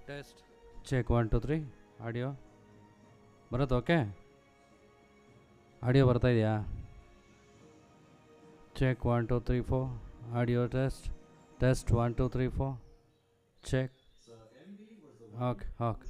Test check 1 2 3 audio ಬರುತ್ತೆ. Okay, audio ಬರ್ತಾ ಇದೆಯಾ? Check 1 2 3 4 audio test test 1 2 3 4 check. Okay okay.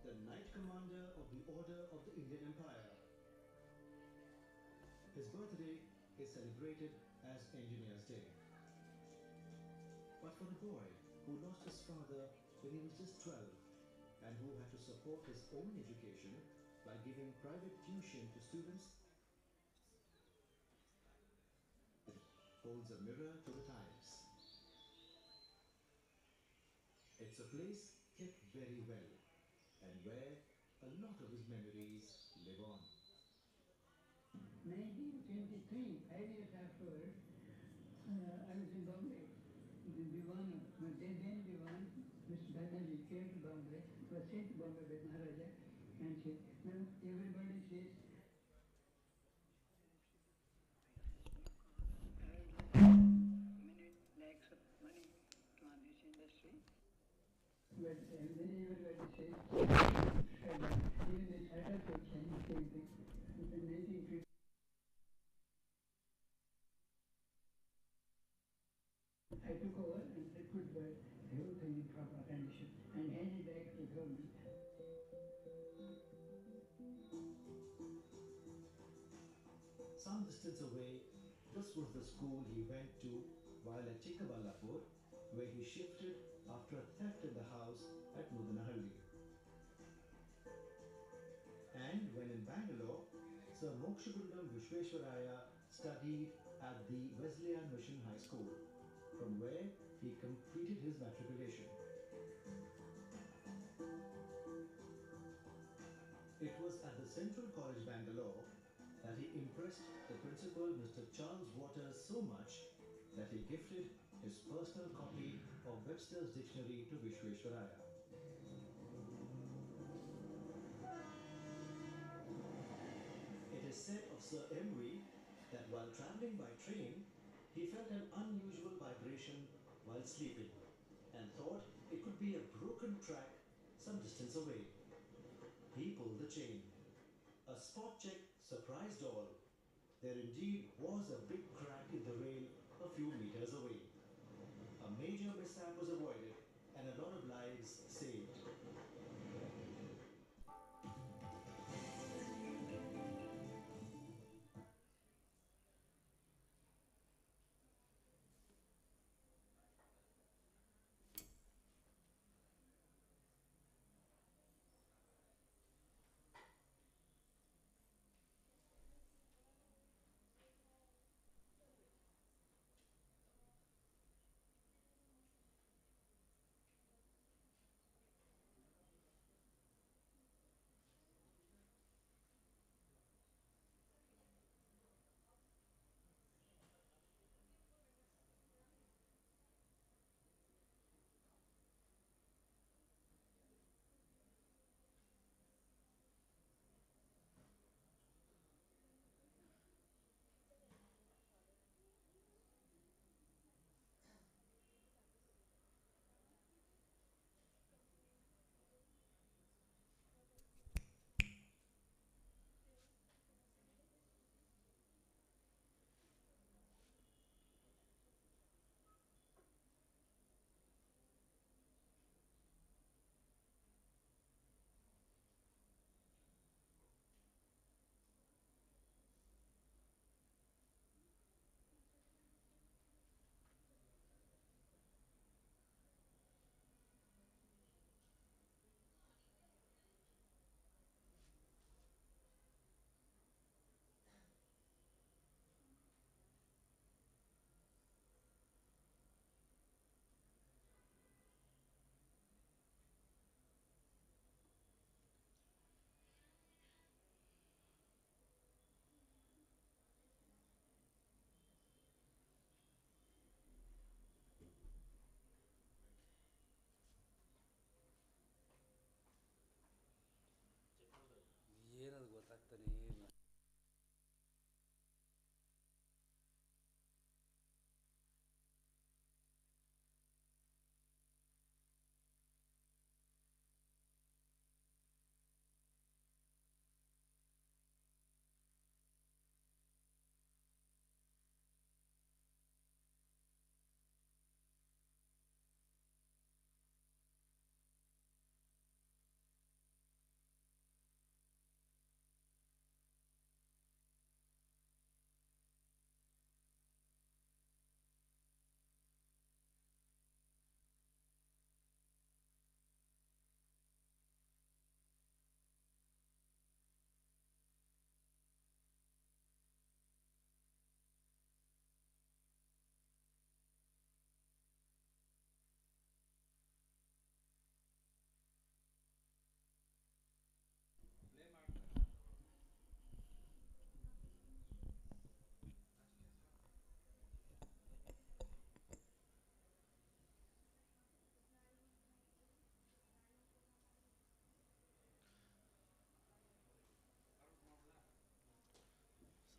the Knight Commander of the Order of the Indian Empire. His birthday is celebrated as Engineers Day. But for the boy who lost his father when he was just 12 and who had to support his own education by giving private tuition to students, holds a mirror to the times. It's a place kept very well and where a lot of his memories live on. 1923, 5 years afterwards, I was in Bombay. The Diwan, then Diwan, Mr. Banerjee came to Bombay, was sent to Bombay with Maharaja, and said, now everybody says, many lakhs of money on this industry. But then everybody says, even the Tata section, same thing. In 1950, I took over and I put the whole thing in proper condition and handed back to the government. Some distance away, this was the school he went to while at Chikkaballapur, where he shifted after a theft in the house at Mudanahalli. And when in Bangalore, Sir Mokshagundam Vishweshwaraya studied at the Wesleyan Mission High School, from where he completed his matriculation. It was at the Central College Bangalore that he impressed the principal, Mr. Charles Waters, so much that he gifted his personal copy of Webster's Dictionary to Vishweshwaraya. It is said of Sir Emery that while travelling by train, he felt an unusual vibration while sleeping and thought it could be a broken track some distance away. He pulled the chain. A spot check surprised all. There indeed was a big crack in the rail a few meters away. A major mishap was avoided and a lot of lives saved.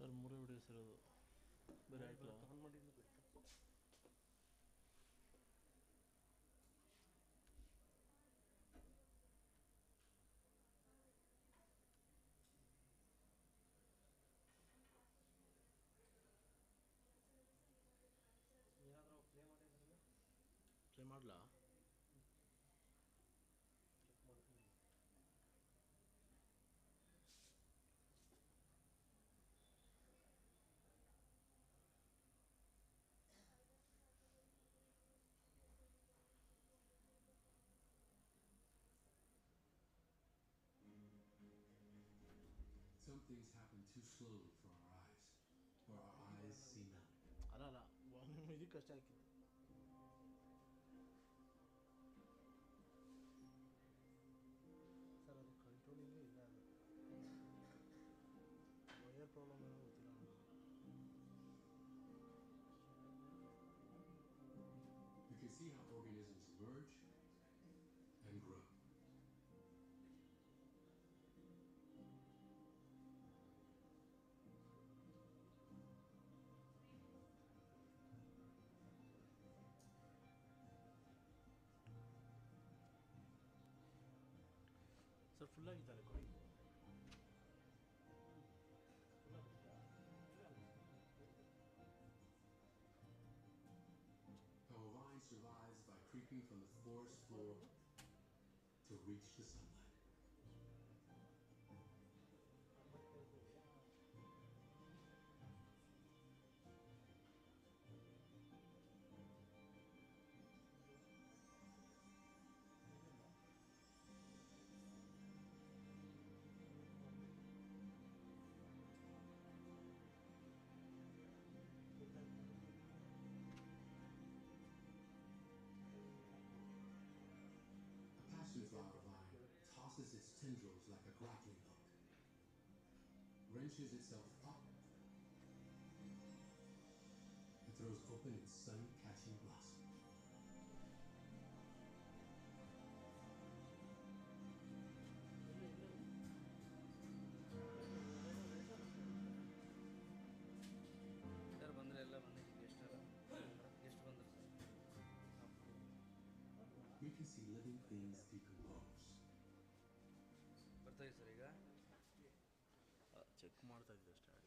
Sir ಮೂರೇ videos ಇರೋದು ಬೇರೆ ಹಾಕಲ್ಲ. Play ಮಾಡಲಾ? Some things happen too slowly for our eyes, or our eyes see none. ಅಲ್ಲ ಇದಕ್ಕೆ ಅಷ್ಟೇ ಹಾಕಿದ್ದು. Sir ಅದು ಕಂಟ್ರೋಲಿಂಗೇ ಇಲ್ಲ, ಅದು ವೈರ್ ಪ್ರಾಬ್ಲಮ್ ಏನೋ ಗೊತ್ತಿಲ್ಲ ನನಗೆ. You can see how organisms emerge and grow. Sir full ಆಗಿದ್ದಾರೆ ಕೊಡಿ. How a vine survives by creeping from the forest floor to reach the sunlight. A passionflower vine tosses its tendrils like a grappling hook, wrenches itself up, and throws open its sun-catching blossom. Sir ಬಂದರೆ ಎಲ್ಲ ಬಂದಿದ್ದೀವಿ. ಎಷ್ಟು ಬಂದರು sir? We can see living things decompose. ಬರ್ತಾಯಿ sir ಈಗ check ಮಾಡ್ತಾ ಇದ್ದೆ ಅಷ್ಟೇ.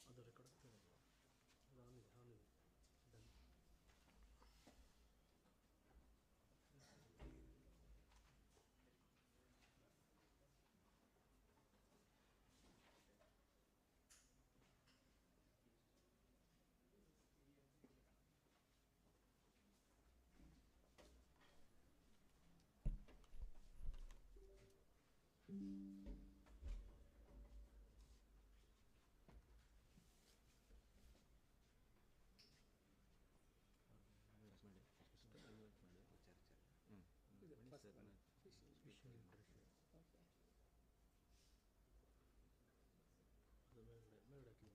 ಅದು ರೆಕಾರ್ಡ್ ಆಗ್ತದೆ. ಅದು ಮೇಲ್ಗಡೆ ಹಾಕಿ ನ್ಯಾಷನಲ್ ಕಪ್ ವೆಯ್ಟ್ ಮಾಡಿ. ಹೌದಾ, 11 ಟೀ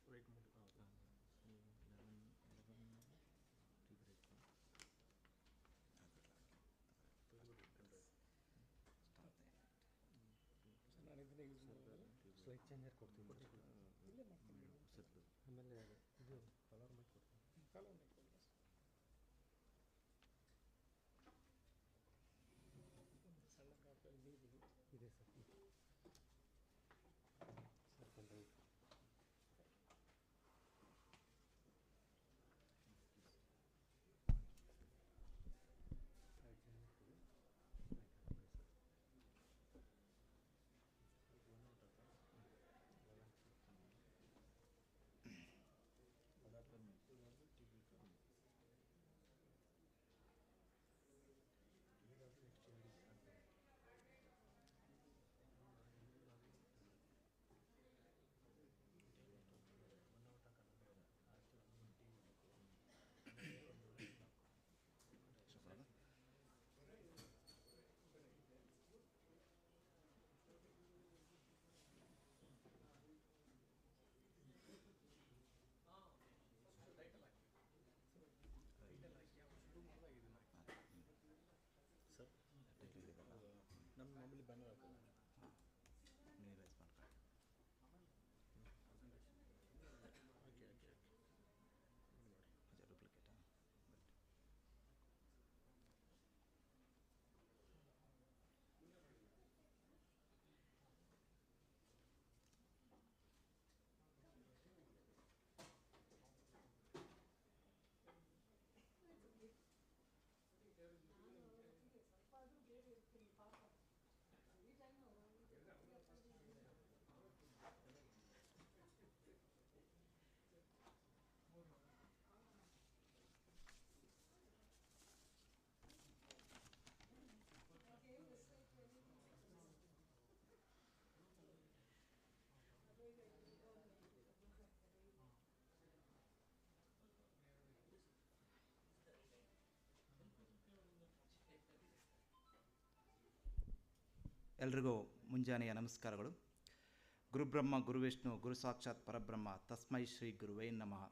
ಬ್ರೇಕ್ ಸ್ಲೈಡ್ ಚೇಂಜರ್ ಕೊಡ್ತೀನಿ. ಇಲ್ಲೇ ಮಾಡ್ತೀನಿ. ಆಮೇಲೆ ಇದು ಕಲರ್ ಮಾಡಿ ಕೊಡ್ತೀನಿ. ಕಲರ್ ಮಾಡಿ ಕೊಡಿ. ಸಣ್ಣ ಕಾಪಲ್ಲಿ ಇದೆ ಸರ್. ಸರ್ ಬಂದರೆ ಬ್ಯಾನರ್ ಹಾಕೋದು. ನೀವು ರೈಸ್ ಮಾಡ್ಕೊಳ್ಳಿ. ಓಕೆ ಓಕೆ ಓಕೆ ನೋಡಿ. ಇದು ಡೂಪ್ಲಿಕೇಟಾ? ಎಲ್ರಿಗೂ ಮುಂಜಾನೆಯ ನಮಸ್ಕಾರಗಳು. ಗುರುಬ್ರಹ್ಮ ಗುರುವಿಷ್ಣು ಗುರು ಸಾಕ್ಷಾತ್ ಪರಬ್ರಹ್ಮ ತಸ್ಮೈ ಶ್ರೀ ಗುರುವೇ ನಮಃ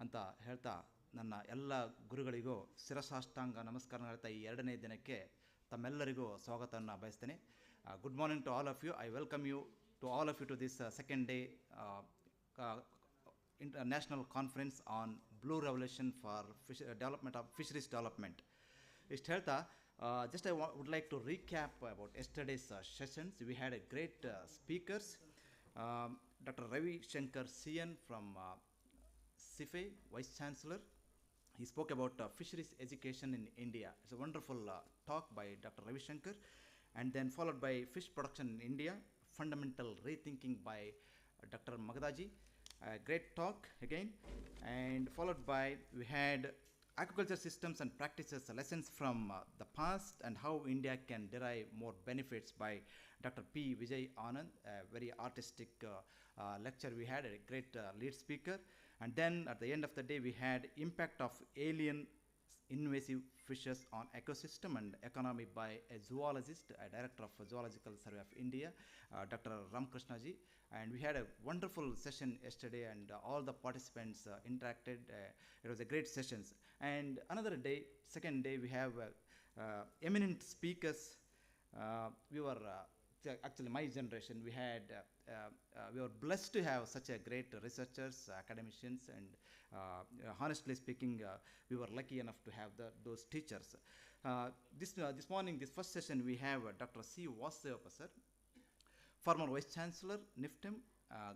ಅಂತ ಹೇಳ್ತಾ ನನ್ನ ಎಲ್ಲ ಗುರುಗಳಿಗೂ ಶಿರಸಾಷ್ಟಾಂಗ ನಮಸ್ಕಾರ ಹೇಳ್ತಾ ಈ ಎರಡನೇ ದಿನಕ್ಕೆ ತಮ್ಮೆಲ್ಲರಿಗೂ ಸ್ವಾಗತವನ್ನು ಬಯಸ್ತೇನೆ. Good morning to all of you. I welcome you to all of you to this second day international conference on blue revolution for development of fisheries development. ಇಷ್ಟು ಹೇಳ್ತಾ just I would like to recap about yesterday's sessions. We had a great speakers, Dr. Ravi Shankar CN from CIFE, Vice Chancellor. He spoke about fisheries education in India. It's a wonderful talk by Dr. Ravi Shankar, and then followed by fish production in India, fundamental rethinking by Dr. Magadaji. Great talk again, and followed by we had aquaculture systems and practices, lessons from the past and how India can derive more benefits by Dr. P. Vijay Anand, a very artistic lecture we had, a great lead speaker. And then at the end of the day we had impact of alien invasive fishes on ecosystem and economy by a zoologist, a director of Zoological Survey of India, Dr. Ramkrishnaji. And we had a wonderful session yesterday, and all the participants interacted. It was a great sessions. And another day, second day, we have eminent speakers. We were actually my generation. We were blessed to have such a great researchers, academicians, and honestly speaking, we were lucky enough to have those teachers. This morning, this first session, we have Dr. C. Vasudeva sir, former Vice Chancellor, NIFTEM,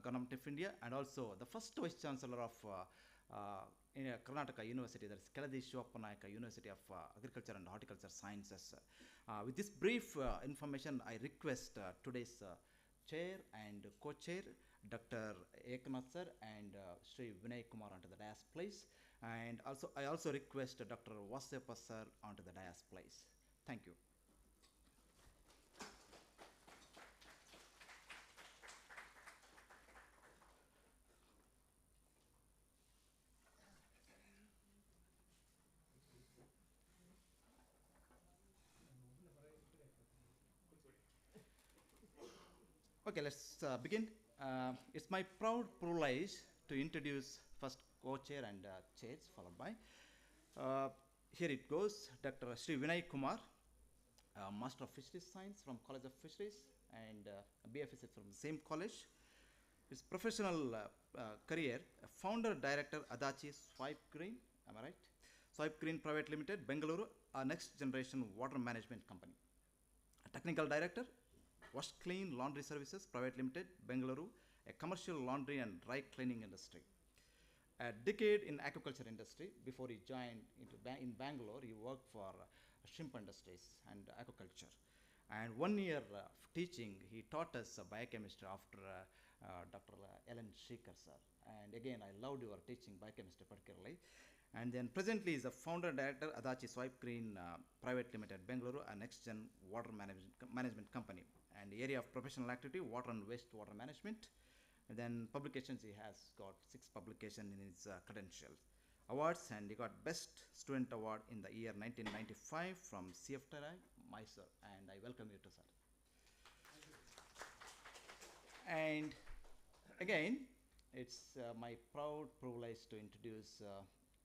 Government of India, and also the first Vice Chancellor of Karnataka University, that is Keladi Shivappanayaka University of Agriculture and Horticulture Sciences. With this brief information, I request today's chair and co-chair, Dr. Eknath sir and Sri Vinay Kumar onto the dais please. And I also request Dr. Vasudeva sir onto the dais please. Thank you. Okay, let's begin. It's my proud privilege to introduce first co-chair and chairs, followed by, here it goes, Dr. Sri Vinay Kumar, Master of Fisheries Science from College of Fisheries, and BFSC from the same college. His professional career, founder director Adachi Swipe Green, am I right? Swipe Green Private Limited, Bengaluru, a next generation water management company. A technical director, Wash Clean Laundry Services Private Limited, Bengaluru, a commercial laundry and dry cleaning industry. A decade in aquaculture industry. Before he joined in Bangalore, he worked for shrimp industries and aquaculture. And 1 year of teaching, he taught us biochemistry after Dr. Ellen Shekhar sir. And again, I loved your teaching biochemistry particularly. And then presently is the founder and director Adachi Swipe Green Private Limited, Bengaluru, a next-gen water management company. And the area of professional activity, water and wastewater management. And then publications, he has got 6 publications in his credentials. Awards, and he got Best Student Award in the year 1995 from CFTRI, Mysore. And I welcome you to sir. And again, it's my proud privilege to introduce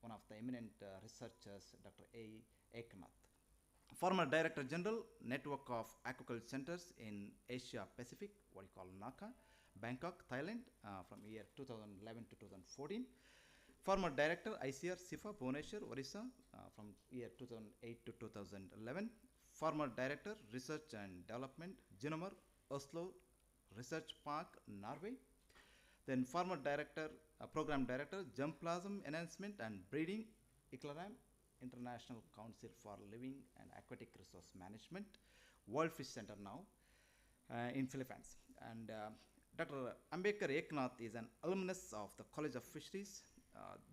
one of the eminent researchers, Dr. A. Eknath. Former Director General, Network of Aquaculture Centers in Asia Pacific, what you call NACA, Bangkok, Thailand, from year 2011 to 2014. Former Director, ICR SIFA, Bhubaneswar, Orissa, from year 2008 to 2011. Former Director, Research and Development, Ginomar, Oslo Research Park, Norway. Then former Director, Program Director, Germplasm Enhancement and Breeding, ICLARAM, International Council for Living and Aquatic Resource Management, World Fish Center now, in Philippines. And Dr. Ambedkar Eknath is an alumnus of the College of Fisheries.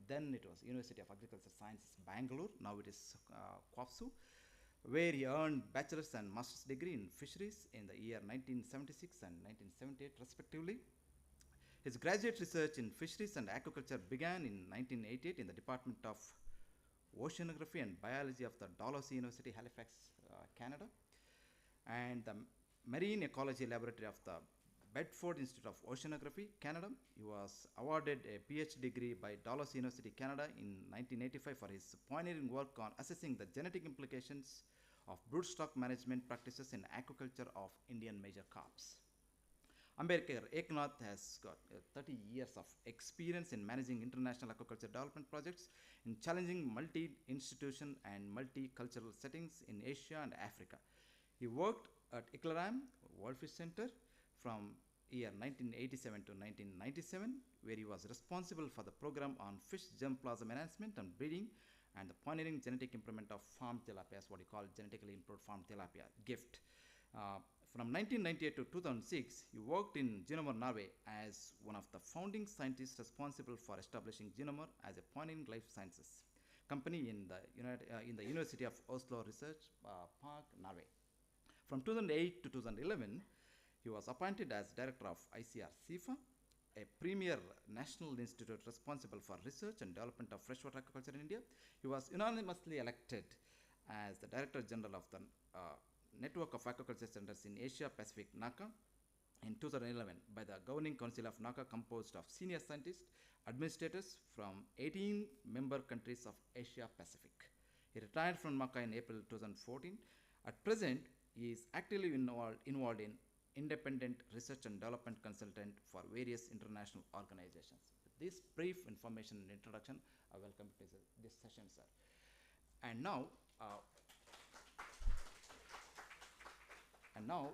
Then it was University of Agricultural Sciences, Bangalore. Now it is Kwapsu, where he earned bachelor's and master's degree in fisheries in the year 1976 and 1978 respectively. His graduate research in fisheries and aquaculture began in 1988 in the Department of Oceanography and Biology of the Dalhousie University, Halifax, Canada, and the Marine Ecology Laboratory of the Bedford Institute of Oceanography, Canada. He was awarded a PhD degree by Dalhousie University, Canada in 1985 for his pioneering work on assessing the genetic implications of broodstock management practices in aquaculture of Indian major carps. Ambedkar Eknath has got 30 years of experience in managing international aquaculture development projects in challenging multi-institution and multicultural settings in Asia and Africa. He worked at ICLARAM, World Fish Center, from year 1987 to 1997, where he was responsible for the program on fish germplasm enhancement and breeding and the pioneering genetic improvement of farm tilapia, what you call genetically improved farm tilapia, GIFT. From 1998 to 2006, he worked in Ginomar, Norway as one of the founding scientists responsible for establishing Ginomar as a pioneering life sciences company in the University of Oslo Research Park, Norway. From 2008 to 2011, he was appointed as director of ICR SIFA, a premier national institute responsible for research and development of freshwater aquaculture in India. He was unanimously elected as the Director General of the Network of Aquaculture Centers in Asia Pacific, NACA, in 2011 by the Governing Council of NACA, composed of senior scientists, administrators from 18 member countries of Asia Pacific. He retired from NACA in April 2014. At present, he is actively involved in independent research and development consultant for various international organizations. With this brief information and introduction, I welcome to this session, sir. And now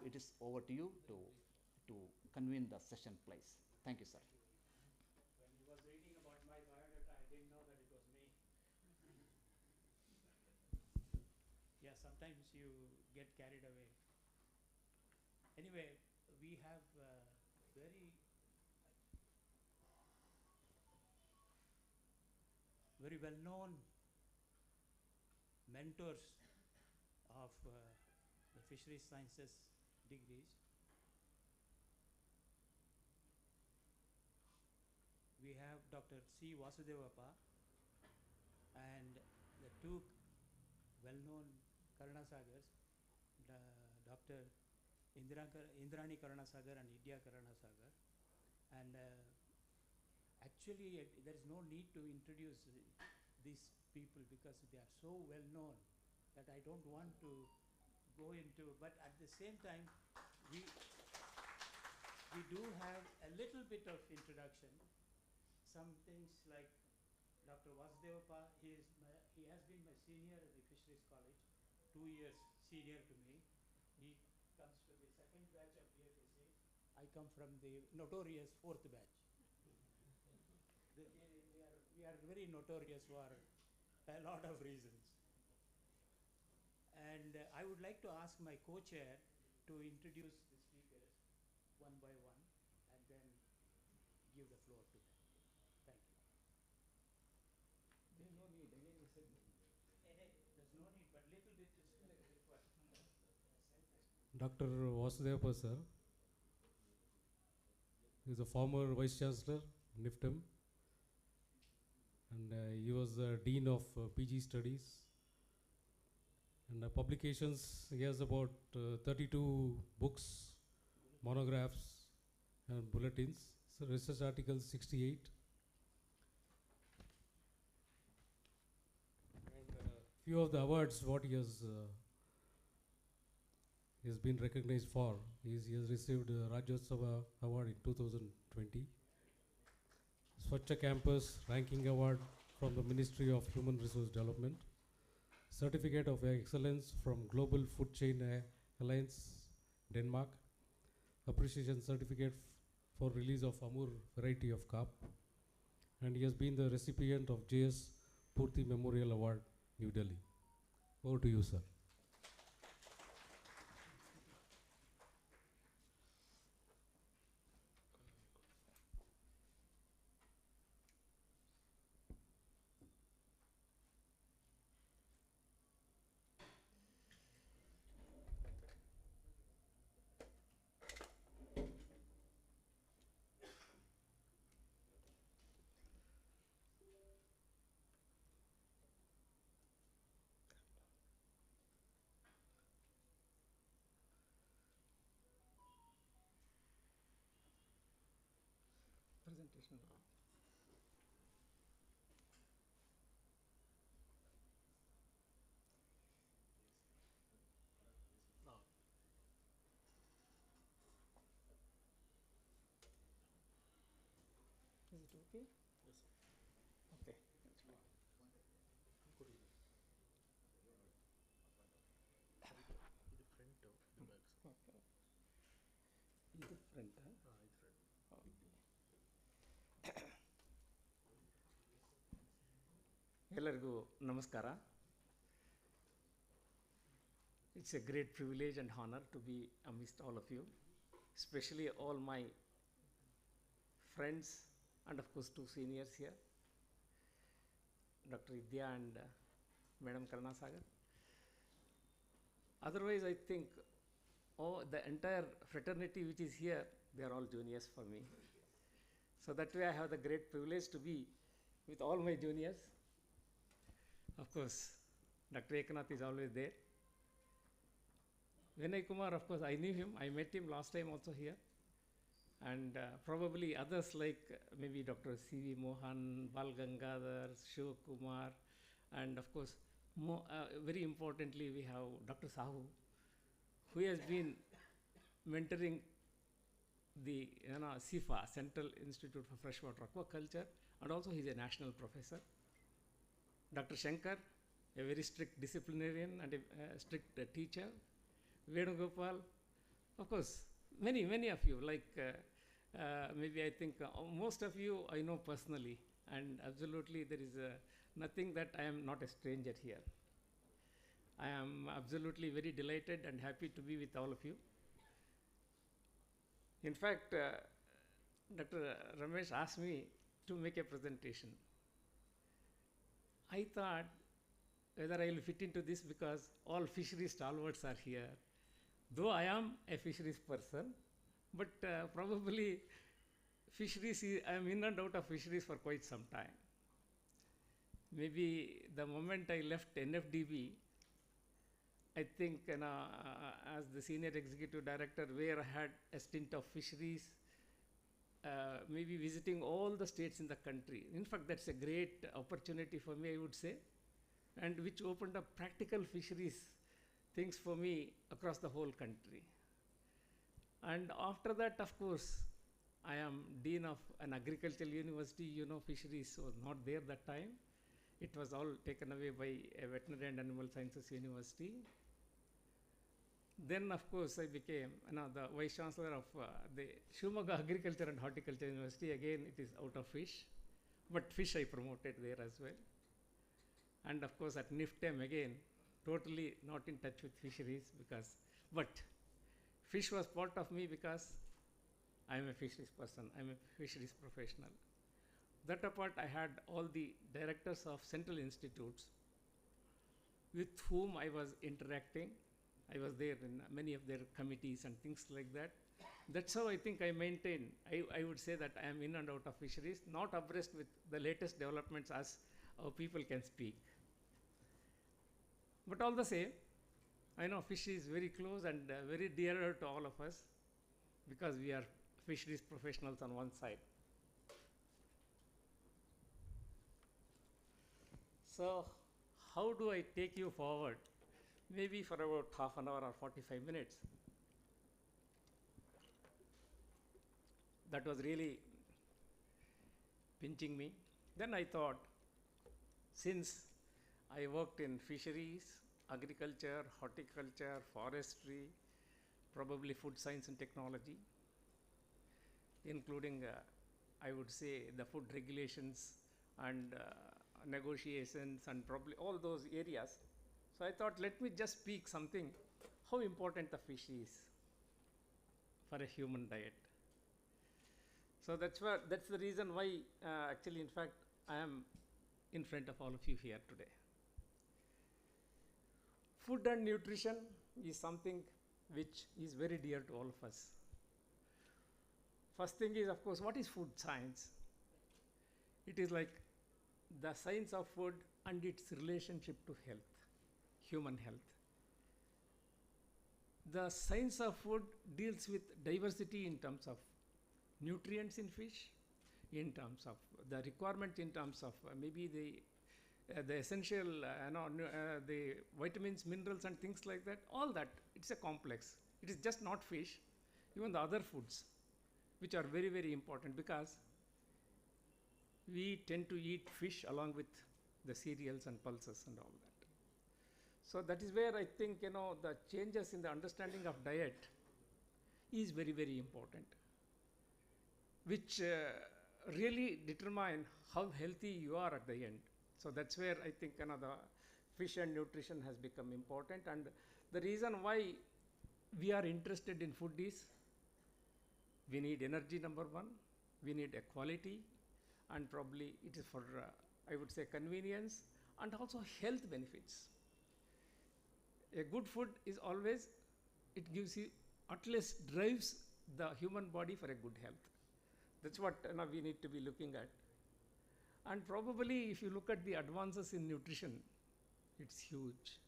it is over to you to convene the session, please. Thank you, sir. When he was reading about my biodata, I didn't know that it was me. Yeah, sometimes you get carried away. Anyway, we have very well-known mentors of the fisheries sciences degrees. We have Dr. C. Vasudevappa and the two well-known Karunasagars, Dr. Indrani Karunasagar and Idya Karunasagar. And actually, there is no need to introduce these people because they are so well known that I don't want to go into, but at the same time, we do have a little bit of introduction. Some things like Dr. Vasudevappa, he has been my senior at the Fisheries College, 2 years senior to me. He comes from the second batch of DFSC. I come from the notorious fourth batch. We are very notorious for a lot of reasons. And I would like to ask my co-chair to introduce the speakers one by one and then give the floor to them. Thank you. There's no need. Again, you said there's no need, but little bit is required. Dr. Vasudevappa, sir, is a former Vice Chancellor, NIFTM, and he was the Dean of PG Studies. And publications, he has about 32 books, monographs, and bulletins. So research articles 68. And few of the awards what he has he has been recognized for. He has received Rajyotsava Award in 2020, Swachha Campus Ranking Award from the Ministry of Human Resource Development, Certificate of Excellence from Global Food Chain Alliance, Denmark, Appreciation Certificate for release of Amur variety of carp, and he has been the recipient of JS Purti Memorial Award, New Delhi. Over to you, sir. Presentation. No. Is it okay? Yes. Okay, that's fine. Could you? ಇದು front ಇದು back sir. Okay. ಇದು front ಇದು front. ಎಲ್ಲರಿಗೂ ನಮಸ್ಕಾರ. It's a great privilege and honor to be amidst all of you, especially all my friends and of course two seniors here, Dr. Vidya and Madam Karna Sagar. Otherwise, I think the entire fraternity which is here, they are all juniors for me. So that way I have the great privilege to be with all my juniors. Of course, Dr. Ekanath is always there. Vinay Kumar, of course, I knew him. I met him last time also here. And probably others like maybe Dr. C.V. Mohan, Bal Gangadhar, Shiv Kumar, and of course, very importantly, we have Dr. Sahu, who has been mentoring the CIFA, Central Institute for Freshwater Aquaculture, and also he's a national professor. Dr. Shankar, a very strict disciplinarian and a strict teacher. Venugopal, of course, many of you, like maybe I think most of you I know personally, and absolutely there is nothing that I am not a stranger here. I am absolutely very delighted and happy to be with all of you. In fact, Dr. Ramesh asked me to make a presentation. I thought whether I will fit into this because all fisheries stalwarts are here. Though I am a fisheries person, but probably fisheries, I am in and out of fisheries for quite some time. Maybe the moment I left NFDB, I think as the senior executive director, where I had a stint of fisheries, maybe visiting all the states in the country. In fact, that's a great opportunity for me, I would say, and which opened up practical fisheries things for me across the whole country. And after that, of course, I am dean of an agricultural university. You know, fisheries was not there that time. It was all taken away by a veterinary and animal sciences university. Then, of course, I became the vice chancellor of the Shumaga Agriculture and Horticulture University. Again, it is out of fish, but fish I promoted there as well. And of course, at NIFTEM again, totally not in touch with fisheries but fish was part of me because I am a fisheries person, I am a fisheries professional. That apart, I had all the directors of central institutes with whom I was interacting. I was there in many of their committees and things like that. That's how I think I maintain, I would say that I am in and out of fisheries, not abreast with the latest developments as our people can speak. But all the same, I know fish is very close and very dear to all of us because we are fisheries professionals on one side. So how do I take you forward? Maybe for about half an hour or 45 minutes. that was really pinching me. Then I thought, since I worked in fisheries, agriculture, horticulture, forestry, probably food science and technology, including, I would say, the food regulations and negotiations and probably all those areas. So I thought, let me just speak something, how important the fish is for a human diet. So that's the reason why, actually, in fact, I am in front of all of you here today. Food and nutrition is something which is very dear to all of us. First thing is, of course, what is food science? It is like the science of food and its relationship to health, human health. The science of food deals with diversity in terms of nutrients in fish, in terms of the requirement, in terms of maybe the essential, the vitamins, minerals, and things like that. All that, it's a complex. It is just not fish, even the other foods, which are very, very important, because we tend to eat fish along with the cereals and pulses and all that. So that is where I think, the changes in the understanding of diet is very, very important, which really determine how healthy you are at the end. So that's where I think, the fish and nutrition has become important. And the reason why we are interested in food is, we need energy, number one, we need equality, and probably it is for, I would say, convenience and also health benefits. A good food is always, it gives you, at least drives the human body for a good health. That's what we need to be looking at. And probably if you look at the advances in nutrition, it's huge.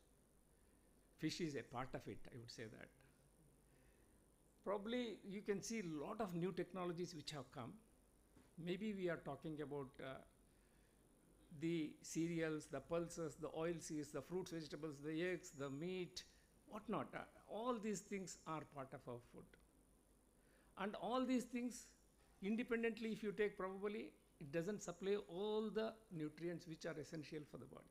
Fish is a part of it, I would say that. Probably you can see a lot of new technologies which have come. Maybe we are talking about the cereals, the pulses, the oil seeds, the fruits, vegetables, the eggs, the meat, whatnot. All these things are part of our food. And all these things, independently, if you take, probably it doesn't supply all the nutrients which are essential for the body.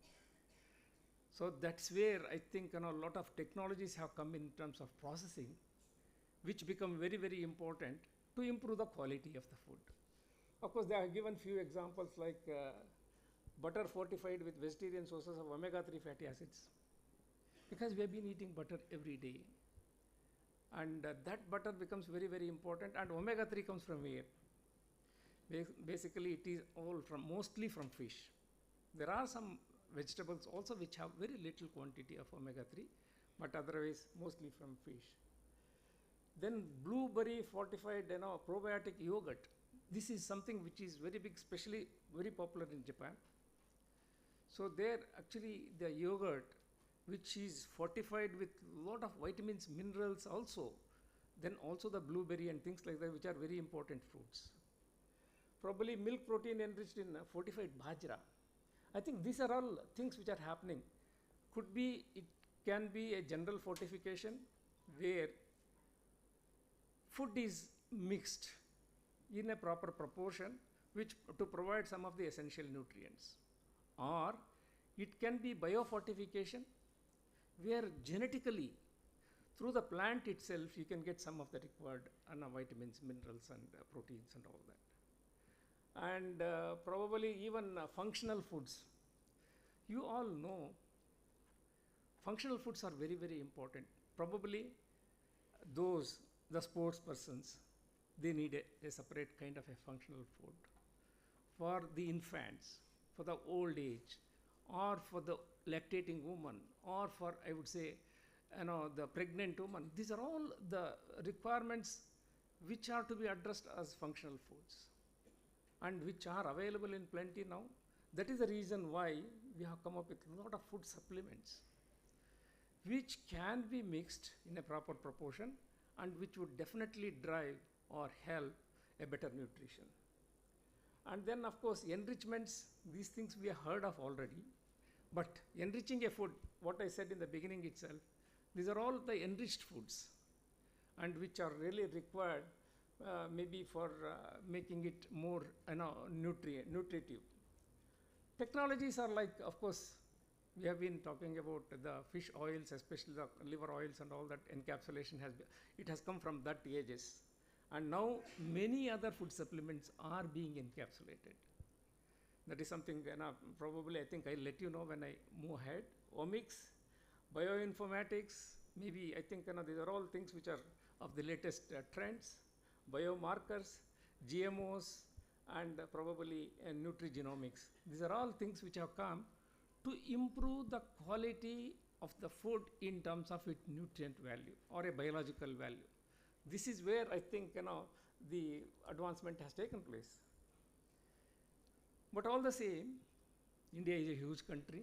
So that's where I think, a lot of technologies have come in terms of processing, which become very, very important to improve the quality of the food. Of course, they have given few examples like butter fortified with vegetarian sources of omega-3 fatty acids, because we have been eating butter every day. And that butter becomes very, very important. And omega-3 comes from where? Basically, it is all mostly from fish. There are some vegetables also which have very little quantity of omega-3, but otherwise mostly from fish. Then blueberry fortified, probiotic yogurt. This is something which is very big, especially very popular in Japan. So there, actually, the yogurt, which is fortified with a lot of vitamins, minerals also, then also the blueberry and things like that, which are very important fruits. Probably milk protein enriched in fortified bajra. I think these are all things which are happening. Could be, it can be a general fortification where food is mixed in a proper proportion, which to provide some of the essential nutrients. Or it can be biofortification, where genetically, through the plant itself, you can get some of the required vitamins, minerals, and proteins and all that. And probably even functional foods. You all know functional foods are very, very important. Probably the sports persons, they need a separate kind of a functional food. For the infants, for the old age, or for the lactating woman, or for, I would say, the pregnant woman. These are all the requirements which are to be addressed as functional foods, and which are available in plenty now. That is the reason why we have come up with a lot of food supplements, which can be mixed in a proper proportion and which would definitely drive or help a better nutrition. And then, of course, enrichments, these things we have heard of already. But enriching a food, what I said in the beginning itself, these are all the enriched foods, and which are really required maybe for making it more nutritive. Technologies are like, of course, we have been talking about the fish oils, especially the liver oils and all that encapsulation it has come from that ages. And now many other food supplements are being encapsulated. That is something, probably I think I'll let you know when I move ahead. Omics, bioinformatics, maybe I think these are all things which are of the latest trends. Biomarkers, GMOs, and probably nutrigenomics. These are all things which have come to improve the quality of the food in terms of its nutrient value or a biological value. This is where I think the advancement has taken place. But all the same, India is a huge country.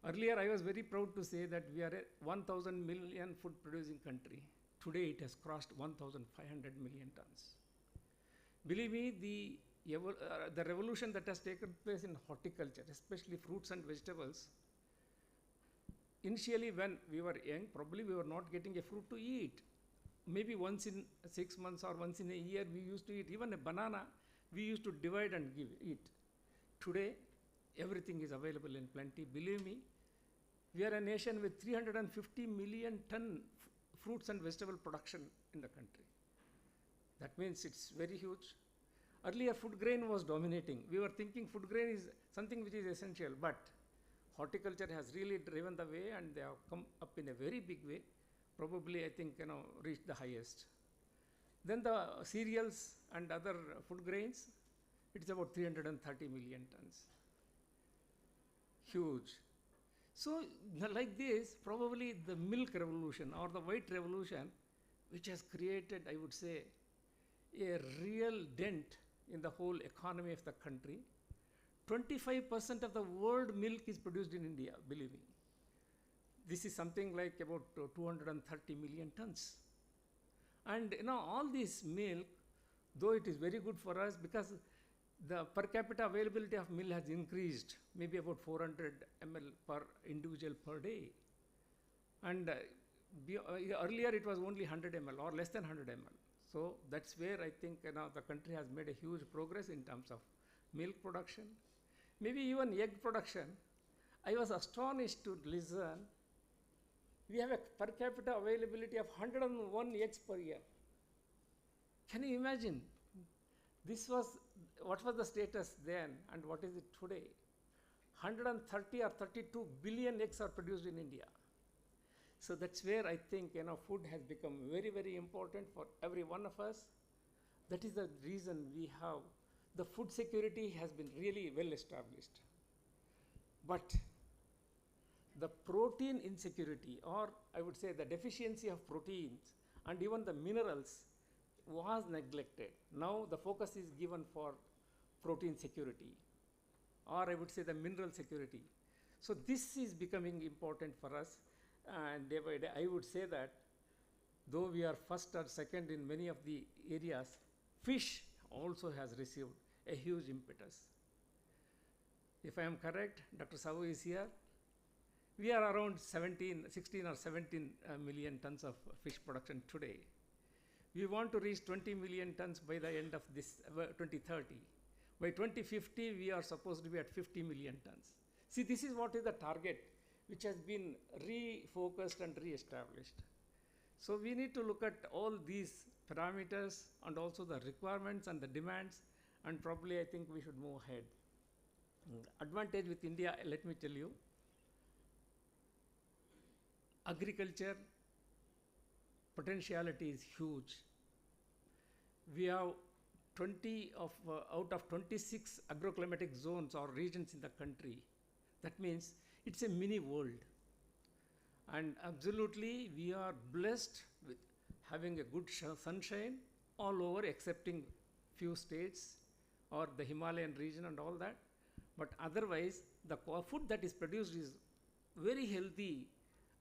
Earlier, I was very proud to say that we are a 1,000 million food producing country. Today, it has crossed 1,500 million tons. Believe me, the revolution that has taken place in horticulture, especially fruits and vegetables, initially when we were young, probably we were not getting a fruit to eat. Maybe once in 6 months or once in a year, we used to eat. Even a banana, we used to divide and eat. Today, everything is available in plenty. Believe me, we are a nation with 350 million ton fruits and vegetable production in the country. That means it's very huge. Earlier, food grain was dominating. We were thinking food grain is something which is essential, but horticulture has really driven the way, and they have come up in a very big way. Probably, I think, reached the highest. Then the cereals and other food grains, it's about 330 million tons. Huge. So, like this, probably the milk revolution or the white revolution, which has created, I would say, a real dent in the whole economy of the country. 25% of the world milk is produced in India, believe me. This is something like about 230 million tons. And all this milk, though it is very good for us because the per capita availability of milk has increased, maybe about 400 ml per individual per day. And earlier it was only 100 ml or less than 100 ml. So that's where I think the country has made a huge progress in terms of milk production. Maybe even egg production. I was astonished to listen. We have a per capita availability of 101 eggs per year. Can you imagine? What was the status then and what is it today? 130 or 32 billion eggs are produced in India. So that's where I think food has become very, very important for every one of us. That is the reason we have the food security has been really well established. But the protein insecurity, or I would say the deficiency of proteins and even the minerals, was neglected. Now the focus is given for protein security, or I would say the mineral security. So this is becoming important for us, and day by day I would say that though we are first or second in many of the areas, fish also has received a huge impetus. If I am correct, Dr. Savu is here. We are around 16 or 17 million tons of fish production today. We want to reach 20 million tons by the end of this 2030. By 2050, we are supposed to be at 50 million tons. See, this is what is the target which has been refocused and re-established. So we need to look at all these parameters and also the requirements and the demands, and probably I think we should move ahead. Advantage with India, let me tell you, agriculture potentiality is huge. We have 20 out of 26 agroclimatic zones or regions in the country. That means it's a mini world. And absolutely we are blessed with having a good sunshine all over excepting few states or the Himalayan region and all that. But otherwise the food that is produced is very healthy,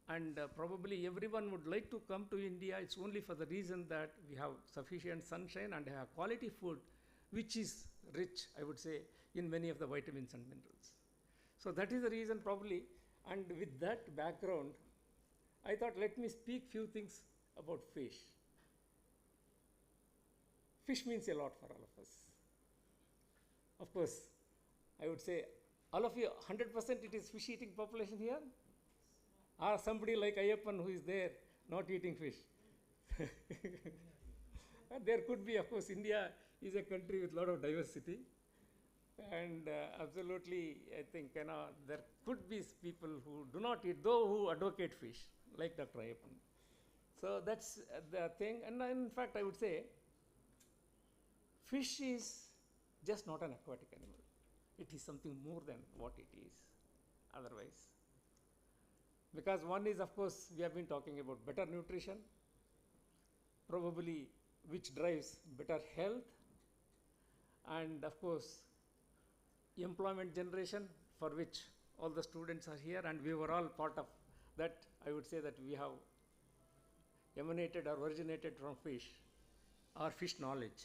and probably everyone would like to come to India. It's only for the reason that we have sufficient sunshine and have quality food which is rich, I would say, in many of the vitamins and minerals. So that is the reason probably, and with that background, I thought let me speak few things about fish. fish means a lot for all of us. Of course, I would say all of you, 100% it is fish eating population here? Or somebody like Ayyappan who is there not eating fish? There could be, of course, India is a country with a lot of diversity. And absolutely, I think there could be people who do not eat, though who advocate fish, like Dr. Ayyappan. So that's the thing. And in fact, I would say fish is just not an aquatic animal. It is something more than what it is otherwise. Because one is, of course, we have been talking about better nutrition, probably which drives better health, and of course, employment generation, for which all the students are here, and we were all part of that. I would say that we have emanated or originated from fish, or fish knowledge.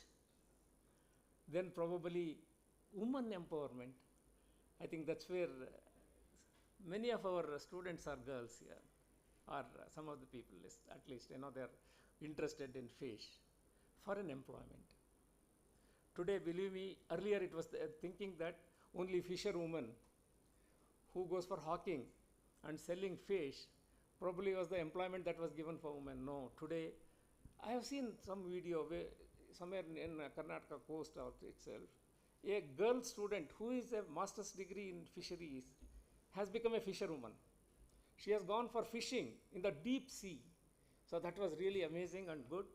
Then probably woman empowerment. I think that's where many of our students are girls here, or some of the people, at least, they're interested in fish for an employment. Today, believe me, earlier it was thinking that only fisherwoman who goes for hawking and selling fish probably was the employment that was given for women. No, today, I have seen some video where somewhere in Karnataka coast out itself, a girl student who is a master's degree in fisheries has become a fisherwoman. She has gone for fishing in the deep sea. So that was really amazing and good.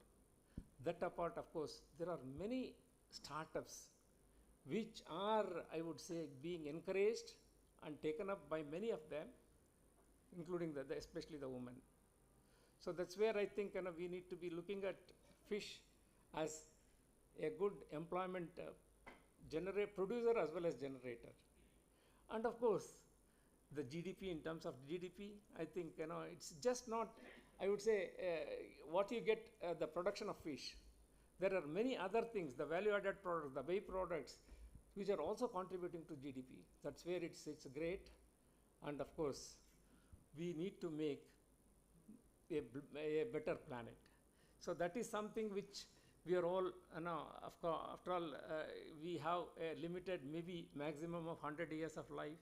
That apart, of course, there are many startups which are, I would say, being encouraged and taken up by many of them, including especially the women. So that's where I think we need to be looking at fish as a good employment producer as well as generator. And of course, the GDP, in terms of GDP, I think it's just not, I would say, what you get the production of fish. There are many other things, the value-added products, the by-products, which are also contributing to GDP. That's where it's great. And of course, we need to make a better planet. So that is something which we are all, after all, we have a limited, maybe maximum of 100 years of life.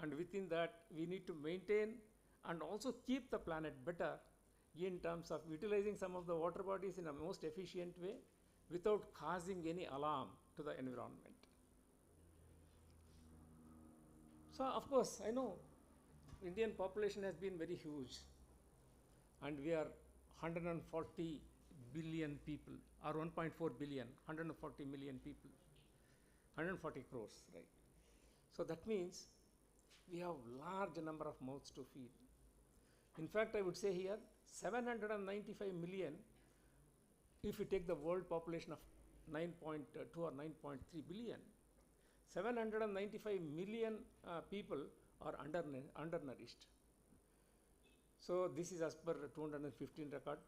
And within that, we need to maintain and also keep the planet better in terms of utilizing some of the water bodies in a most efficient way without causing any alarm to the environment. So, of course, I know Indian population has been very huge, and we are 140 billion people, or 1.4 billion, 140 million people, 140 crores, right? So that means we have large number of mouths to feed. In fact, I would say here 795 million, if you take the world population of 9.2 or 9.3 billion, 795 million people are undernourished. So this is as per 215 record.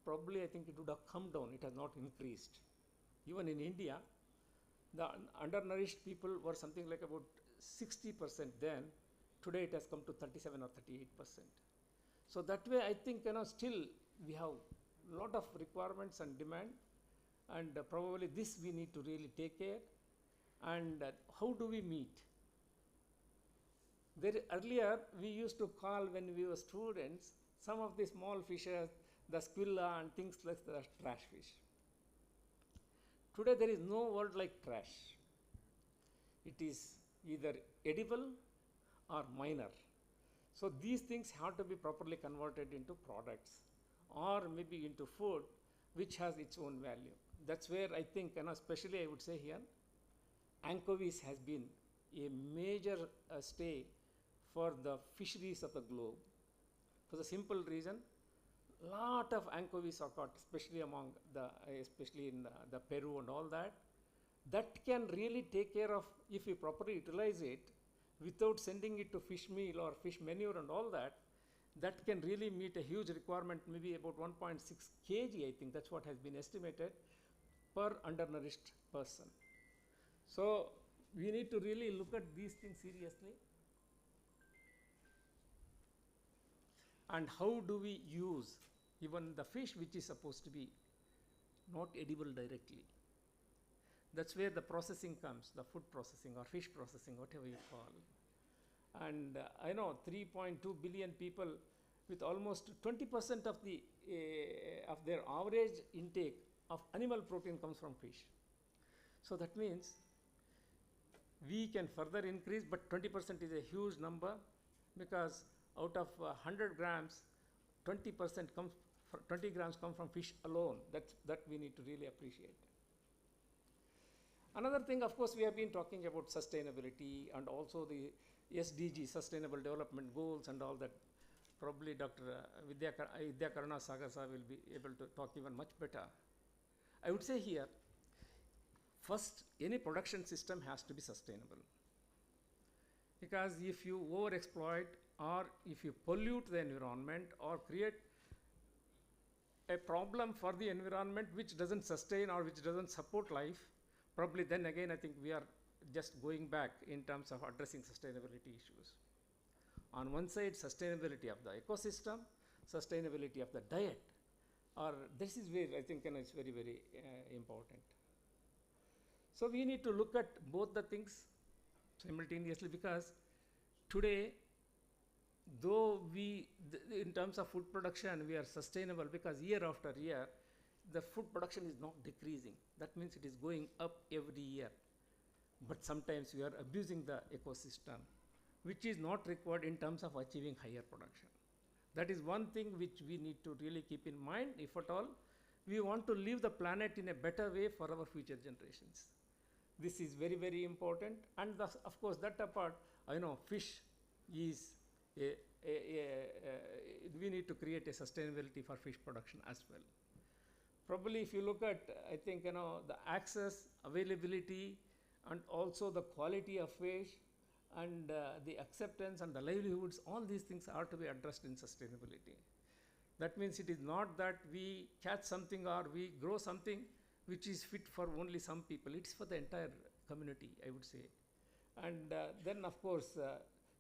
Probably I think it would have come down, it has not increased. Even in India, the undernourished people were something like about 60% then. Today it has come to 37 or 38%. So that way I think still we have a lot of requirements and demand, and probably this we need to really take care. And how do we meet? Earlier we used to call, when we were students, some of the small fishes, the squilla and things like the trash fish. Today there is no word like trash. It is either edible or minor. So these things have to be properly converted into products or maybe into food which has its own value. That's where I think, especially I would say here, anchovies has been a major stay for the fisheries of the globe. For the simple reason, lot of anchovies are caught, especially among especially in the Peru and all that. That can really take care of, if we properly utilize it, without sending it to fish meal or fish manure and all that, that can really meet a huge requirement, maybe about 1.6 kg, I think that's what has been estimated, per undernourished person. So we need to really look at these things seriously. And how do we use even the fish which is supposed to be not edible directly? That's where the processing comes, the food processing or fish processing, whatever you call. And I know 3.2 billion people with almost 20% of of their average intake of animal protein comes from fish. So that means we can further increase, but 20% is a huge number, because out of 100 grams, 20% comes, 20 grams come from fish alone. That we need to really appreciate. Another thing, of course, we have been talking about sustainability and also the SDG, Sustainable Development Goals and all that. Probably Dr. Vidya Karuna Sagasa will be able to talk even much better. I would say here, first, any production system has to be sustainable. Because if you overexploit or if you pollute the environment or create a problem for the environment which doesn't sustain or which doesn't support life, probably then again I think we are just going back in terms of addressing sustainability issues. On one side, sustainability of the ecosystem, sustainability of the diet, or this is where I think it's very, very important. So we need to look at both the things simultaneously, because today, though in terms of food production, we are sustainable, because year after year, the food production is not decreasing. That means it is going up every year. But sometimes we are abusing the ecosystem, which is not required in terms of achieving higher production. That is one thing which we need to really keep in mind, if at all we want to leave the planet in a better way for our future generations. This is very, very important. And thus, of course, that apart, I know fish is we need to create a sustainability for fish production as well. Probably if you look at, I think, the access, availability, and also the quality of fish, and the acceptance and the livelihoods, all these things are to be addressed in sustainability. That means it is not that we catch something or we grow something which is fit for only some people. It's for the entire community, I would say. And then, of course,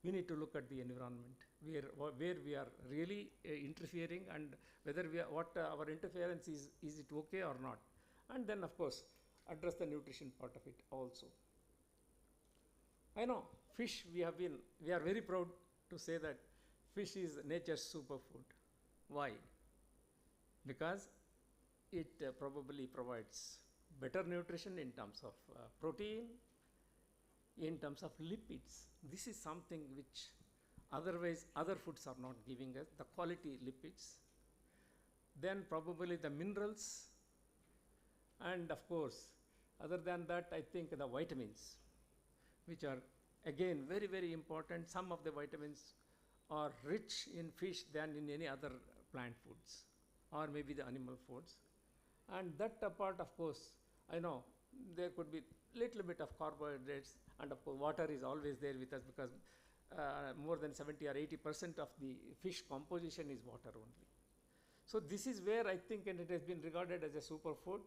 we need to look at the environment, where we are really interfering, and whether what our interference is it okay or not. And then, of course, address the nutrition part of it also. I know fish, we are very proud to say that fish is nature's superfood. Why? Because it probably provides better nutrition in terms of protein, in terms of lipids. This is something which otherwise other foods are not giving us, the quality lipids. Then probably the minerals, and of course, other than that, I think the vitamins, which are again very, very important. Some of the vitamins are rich in fish than in any other plant foods or maybe the animal foods. And that apart, of course, I know there could be little bit of carbohydrates, and of course water is always there with us, because more than 70 or 80% of the fish composition is water only. So this is where I think, and it has been regarded as a superfood.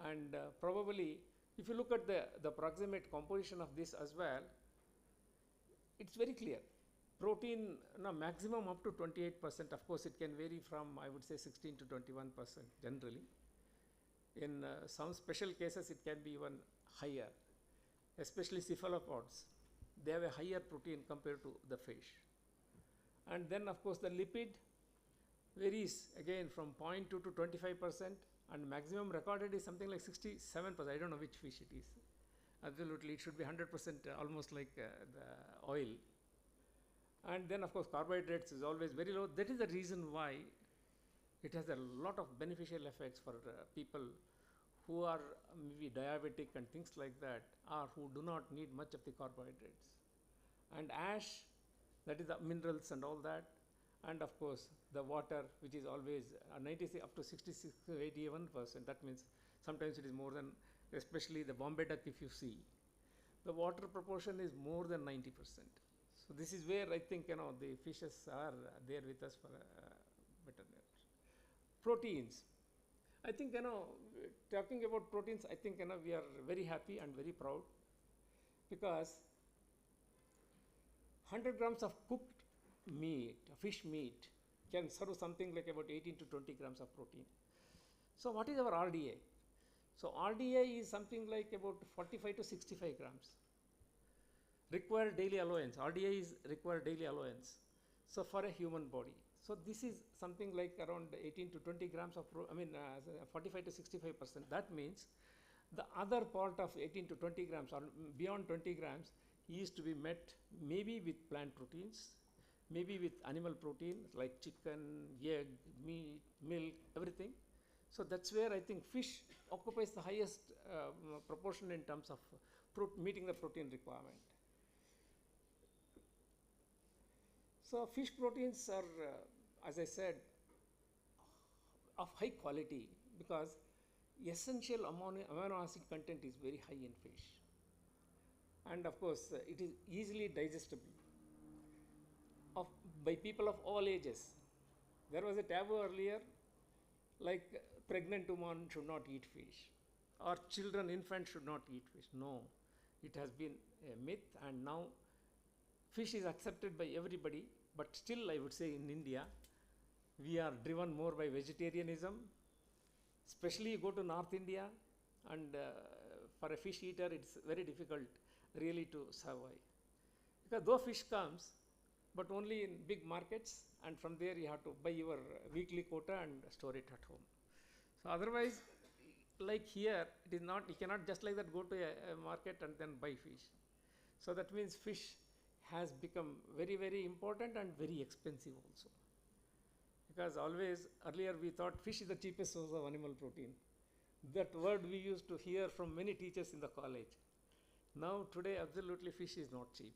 And probably if you look at the proximate composition of this as well, it's very clear. Protein, maximum up to 28%. Of course, it can vary from, I would say, 16 to 21% generally. In some special cases, it can be even higher, especially cephalopods. They have a higher protein compared to the fish. And then, of course, the lipid varies again from 0.2 to 25%, and maximum recorded is something like 67%. I don't know which fish it is. Absolutely, it should be 100%, almost like the oil. And then, of course, carbohydrates is always very low. That is the reason why it has a lot of beneficial effects for people who are maybe diabetic and things like that, or who do not need much of the carbohydrates. And ash, that is the minerals and all that. And of course, the water, which is always 96 up to 66 to 81%. That means sometimes it is more than, especially the Bombay duck, if you see, the water proportion is more than 90%. So this is where I think the fishes are there with us for better nutrition. Proteins. I think talking about proteins, I think we are very happy and very proud, because 100 grams of cooked meat, fish meat, can serve something like about 18 to 20 grams of protein. So what is our RDA? So RDA is something like about 45 to 65 grams. Required daily allowance. RDA is required daily allowance. So for a human body. So this is something like around 18 to 20 grams of, 45 to 65%. That means the other part of 18 to 20 grams or beyond 20 grams is to be met maybe with plant proteins, maybe with animal protein like chicken, egg, meat, milk, everything. So that's where I think fish occupies the highest proportion in terms of meeting the protein requirement. So fish proteins are, as I said, of high quality because essential amino acid content is very high in fish. And of course, it is easily digestible by people of all ages. There was a taboo earlier, like pregnant women should not eat fish, or children, infants should not eat fish. No, it has been a myth, and now fish is accepted by everybody. But still, I would say in India, we are driven more by vegetarianism. Especially you go to North India, and for a fish eater, it's very difficult really to survive. Because though fish comes, but only in big markets, and from there you have to buy your weekly quota and store it at home. So otherwise, like here, it is not, you cannot just like that go to a market and then buy fish. So that means fish has become very, very important and very expensive also. Because always earlier we thought fish is the cheapest source of animal protein. That word we used to hear from many teachers in the college. Now today absolutely fish is not cheap.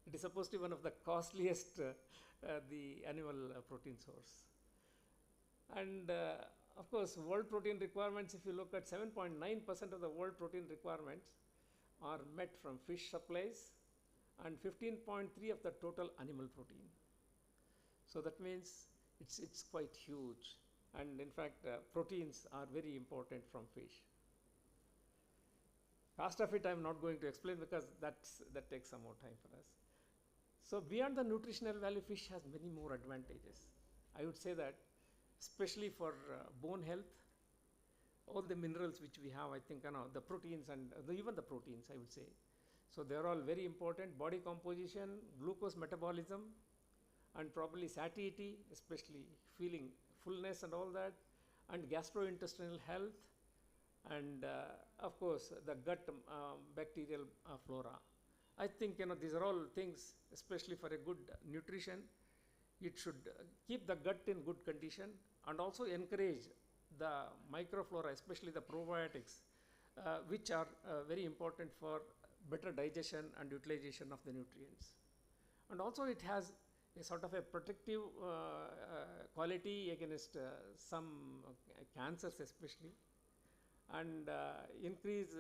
It is supposed to be one of the costliest the animal protein source. And of course world protein requirements, if you look at 7.9% of the world protein requirements are met from fish supplies and 15.3 of the total animal protein. So that means it's quite huge, and in fact proteins are very important from fish. Rest of it I am not going to explain because that takes some more time for us. So beyond the nutritional value, fish has many more advantages. I would say that especially for bone health, all the minerals which we have, I think the proteins and even the proteins I would say. So they are all very important. Body composition, glucose metabolism, and probably satiety, especially feeling fullness and all that, and gastrointestinal health, and of course the gut bacterial flora. I think these are all things, especially for a good nutrition. It should keep the gut in good condition and also encourage the microflora, especially the probiotics, which are very important for better digestion and utilization of the nutrients. And also it has a sort of a protective quality against some cancers especially, and increase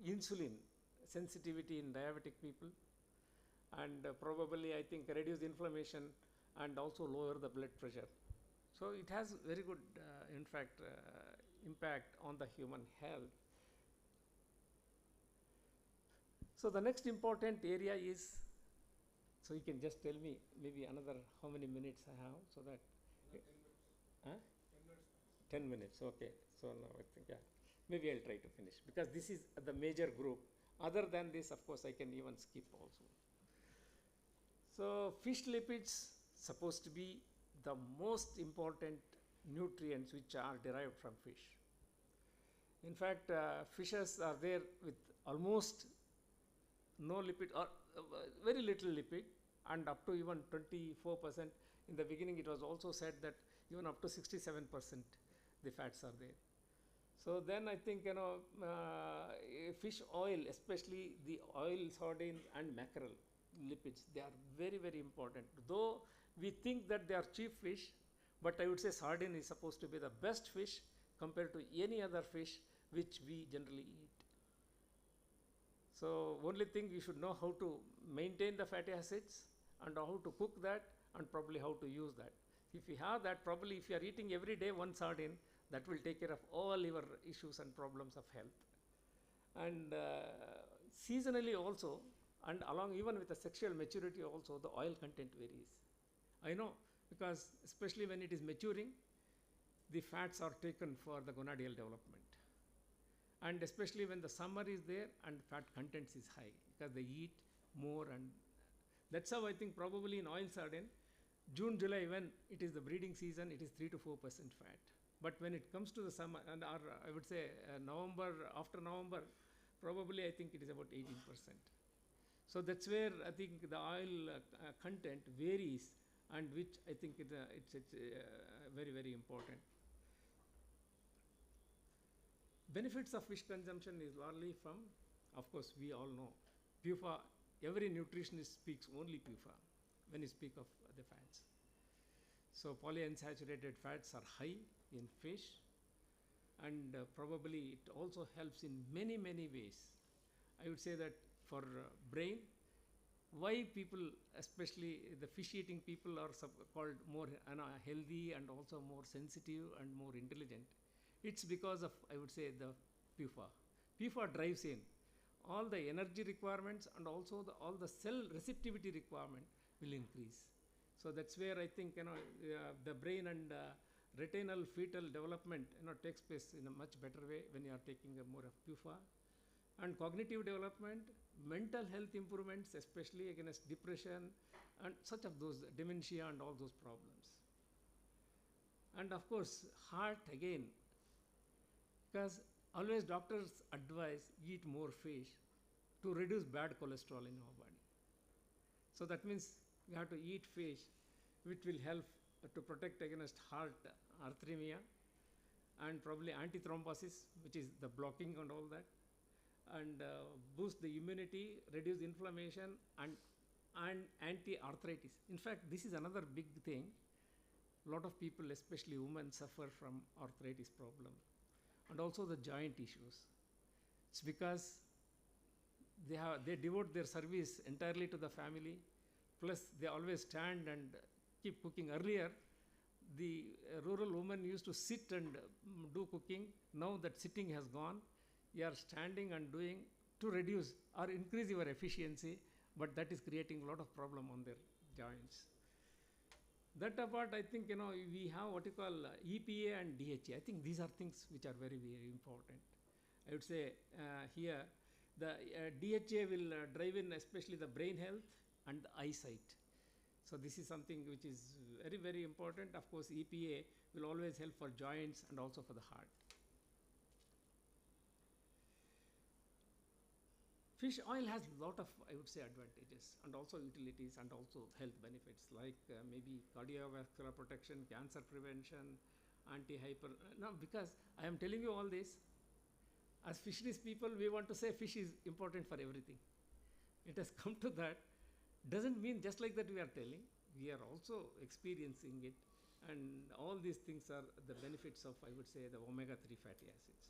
insulin sensitivity in diabetic people, and probably I think reduce inflammation and also lower the blood pressure. So it has very good in fact impact on the human health. So the next important area is, so you can just tell me maybe another how many minutes I have, so that 10 minutes, okay. So now I think, yeah, maybe I'll try to finish because this is the major group. Other than this, of course, I can even skip also. So fish lipids supposed to be the most important nutrients which are derived from fish. In fact, fishes are there with almost no lipid or very little lipid, and up to even 24%. In the beginning it was also said that even up to 67% the fats are there. So then I think fish oil, especially the oil, sardine and mackerel lipids, they are very, very important. Though we think that they are cheap fish, but I would say sardine is supposed to be the best fish compared to any other fish which we generally eat. So only thing you should know how to maintain the fatty acids and how to cook that and probably how to use that. If you have that, probably if you are eating every day one sardine, that will take care of all your issues and problems of health. And seasonally also, and along even with the sexual maturity also, the oil content varies. I know, because especially when it is maturing, the fats are taken for the gonadial development. and especially when the summer is there and fat contents is high because they eat more, and that's how I think probably in oil sardine, June, July, when it is the breeding season, it is 3 to 4% fat. But when it comes to the summer, and or I would say November, after November, probably I think it is about 18%. So that's where I think the oil content varies, and which I think it's very, very important. Benefits of fish consumption is largely from, of course, we all know, PUFA. Every nutritionist speaks only PUFA when you speak of the fats. So polyunsaturated fats are high in fish, and probably it also helps in many, many ways. I would say that for brain, why people, especially the fish-eating people, are called more healthy and also more sensitive and more intelligent. It's because of, I would say, the PUFA. PUFA drives in all the energy requirements, and also all the cell receptivity requirement will increase. So that's where I think the brain and retinal fetal development takes place in a much better way when you are taking more of PUFA. And cognitive development, mental health improvements, especially against depression and such of those dementia and all those problems. And of course, heart again, because always doctors advise eat more fish to reduce bad cholesterol in our body. So that means we have to eat fish, which will help to protect against heart arrhythmia, and probably antithrombosis, which is the blocking and all that, and boost the immunity, reduce inflammation, and anti-arthritis. In fact, this is another big thing. A lot of people, especially women, suffer from arthritis problem, and also the joint issues. It's because they devote their service entirely to the family, plus they always stand and keep cooking. Earlier, the rural woman used to sit and do cooking. Now that sitting has gone, you are standing and doing to reduce or increase your efficiency, but that is creating a lot of problem on their joints. That apart, I think we have what you call EPA and DHA. I think these are things which are very, very important. I would say here the DHA will drive in especially the brain health and the eyesight. So this is something which is very, very important. Of course, EPA will always help for joints and also for the heart. Fish oil has a lot of, I would say, advantages and also utilities and also health benefits, like maybe cardiovascular protection, cancer prevention, anti-hyper. Now, because I am telling you all this, as fisheries people, we want to say fish is important for everything. It has come to that. Doesn't mean just like that we are telling. We are also experiencing it, and all these things are the benefits of, I would say, the omega-3 fatty acids.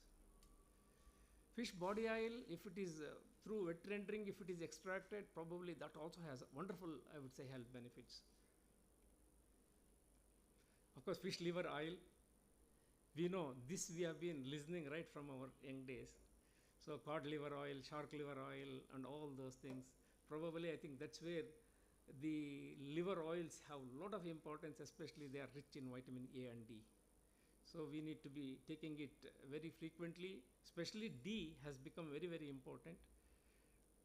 Fish body oil, if it is through wet rendering, if it is extracted, probably that also has wonderful, I would say, health benefits. Of course, fish liver oil, we know this, we have been listening right from our young days. So cod liver oil, shark liver oil, and all those things. Probably I think that's where the liver oils have a lot of importance, especially they are rich in vitamin A and D. So we need to be taking it very frequently, especially D has become very, very important.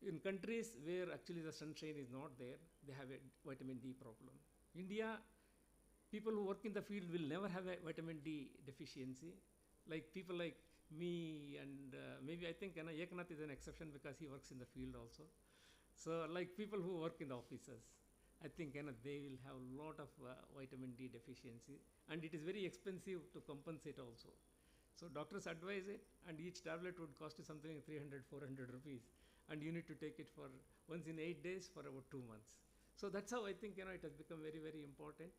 In countries where actually the sunshine is not there, they have a vitamin D problem. India, people who work in the field will never have a vitamin D deficiency. Like people like me, and maybe I think Eknath is an exception because he works in the field also. So like people who work in the offices, I think they will have a lot of vitamin D deficiency, and it is very expensive to compensate also. So doctors advise it, and each tablet would cost you something like 300, 400 rupees, and you need to take it for once in 8 days for about 2 months. So that's how I think it has become very, very important.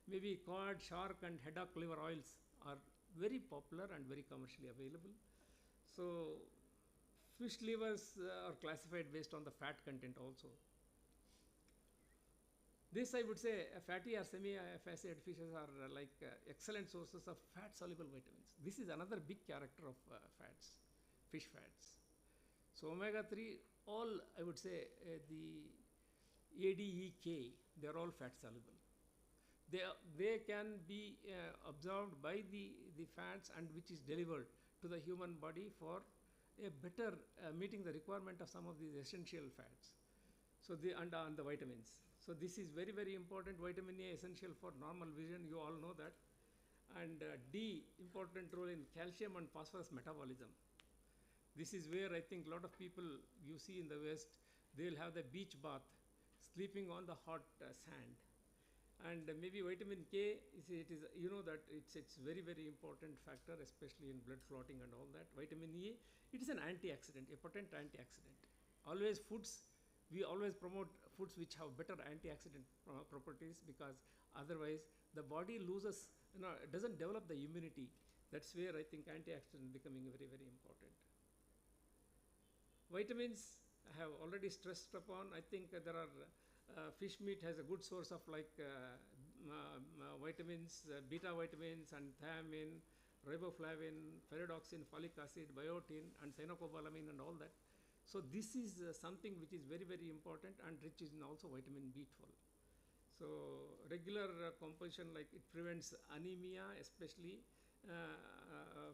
Maybe cod, shark, and haddock liver oils are very popular and very commercially available. So fish livers are classified based on the fat content also. This, I would say, fatty or semi-facet fishes are like excellent sources of fat-soluble vitamins. This is another big character of fats, fish fats. So omega-3, all I would say the ADEK, they are all fat-soluble. They can be absorbed by the fats, and which is delivered to the human body for a better meeting the requirement of some of these essential fats. So and the vitamins. So this is very, very important. Vitamin A essential for normal vision. You all know that. And D, important role in calcium and phosphorus metabolism. This is where I think a lot of people you see in the West, they'll have the beach bath, sleeping on the hot sand. And maybe vitamin K, it is, you know that it's very, very important factor, especially in blood clotting and all that. Vitamin E, it is an antioxidant, a potent antioxidant. Always we always promote foods which have better antioxidant properties, because otherwise the body loses, doesn't develop the immunity. That's where I think antioxidant becoming very, very important. Vitamins I have already stressed upon. I think there are fish meat has a good source of vitamins, beta vitamins and thiamine, riboflavin, ferredoxin, folic acid, biotin and cyanocobalamin and all that. So this is something which is very, very important and rich in also vitamin B12. So regular composition, like it prevents anemia, especially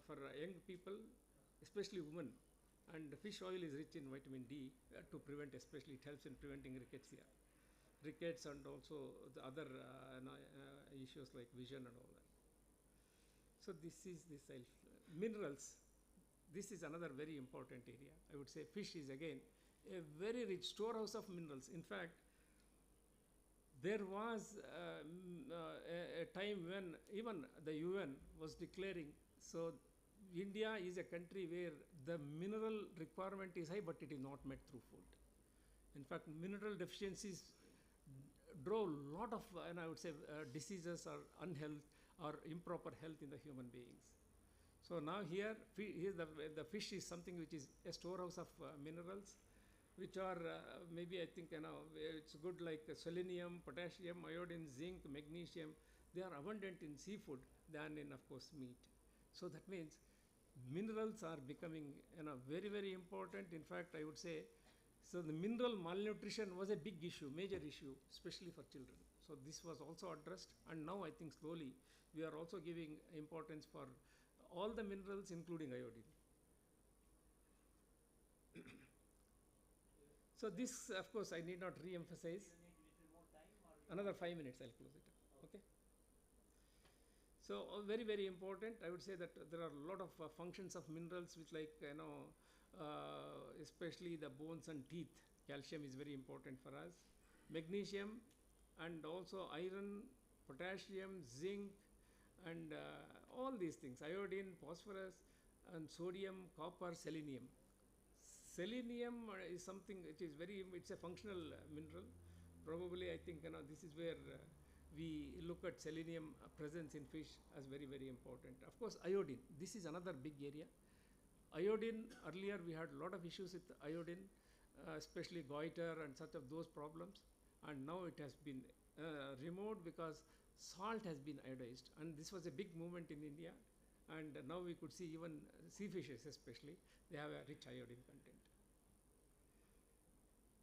for young people, especially women. And fish oil is rich in vitamin D to prevent, especially it helps in preventing rickets and also the other issues like vision and all that. So this is the minerals. This is another very important area. I would say fish is again a very rich storehouse of minerals. In fact, there was a time when even the UN was declaring, so India is a country where the mineral requirement is high, but it is not met through food. In fact, mineral deficiencies drove a lot of, I would say, diseases or unhealth or improper health in the human beings. So now here the fish is something which is a storehouse of minerals, which are maybe I think it's good, like selenium, potassium, iodine, zinc, magnesium. They are abundant in seafood than in, of course, meat. So that means minerals are becoming very, very important. In fact, I would say, so the mineral malnutrition was a big issue, major issue, especially for children. So this was also addressed, and now I think slowly we are also giving importance for all the minerals, including iodine. So this, of course, I need not re-emphasize. Another 5 minutes, I'll close it up. Okay. So very, very important. I would say that there are a lot of functions of minerals, which especially the bones and teeth. Calcium is very important for us. Magnesium and also iron, potassium, zinc, and all these things. Iodine, phosphorus, and sodium, copper, selenium. Selenium is something which is it's a functional mineral. Probably I think this is where we look at selenium presence in fish as very, very important. Of course, iodine. This is another big area. Iodine, earlier we had a lot of issues with iodine, especially goiter and such of those problems. And now it has been removed because salt has been iodized. And this was a big movement in India. And now we could see even sea fishes especially, they have a rich iodine content.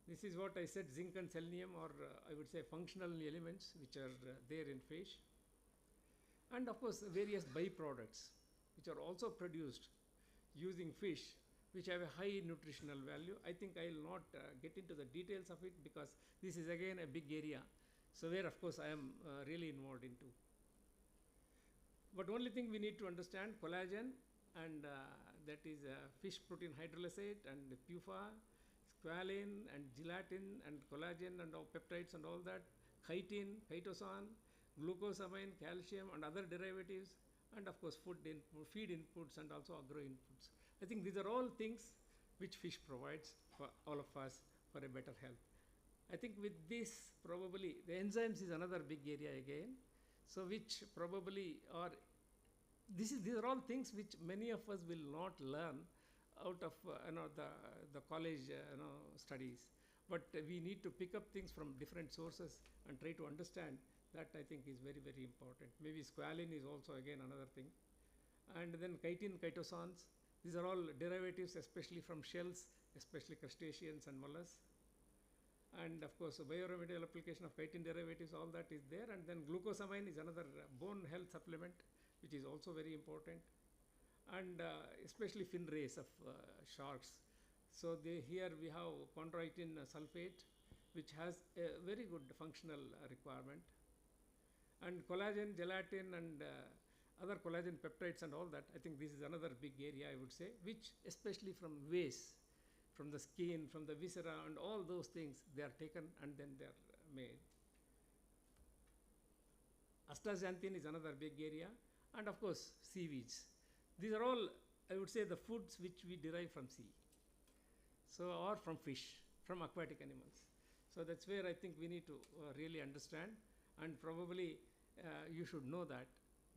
This is what I said, zinc and selenium are, I would say, functional elements which are there in fish. And of course, various byproducts which are also produced using fish, which have a high nutritional value. I think I will not get into the details of it, because this is again a big area. So where, of course, I am really involved into. But only thing we need to understand, collagen, and that is fish protein hydrolysate and PUFA, squalene and gelatin and collagen and all peptides and all that, chitin, chitosan, glucosamine, calcium and other derivatives, and of course feed inputs and also agro inputs. I think these are all things which fish provides for all of us for a better health. I think with this, probably the enzymes is another big area again. So which probably are, these are all things which many of us will not learn out of the college studies, but we need to pick up things from different sources and try to understand. That I think is very, very important. Maybe squalene is also again another thing. And then chitin, chitosans, these are all derivatives, especially from shells, especially crustaceans and mollusks. And of course, bioremedial application of chitin derivatives, all that is there. And then glucosamine is another bone health supplement, which is also very important. and especially fin rays of sharks. So here we have chondroitin sulfate, which has a very good functional requirement. And collagen, gelatin, and other collagen peptides and all that, I think this is another big area, I would say, which especially from waste, from the skin, from the viscera, and all those things, they are taken and then they are made. Astaxanthin is another big area, and of course, seaweeds. These are all, I would say, the foods which we derive from sea. So, or from fish, from aquatic animals. So that's where I think we need to really understand, and probably you should know that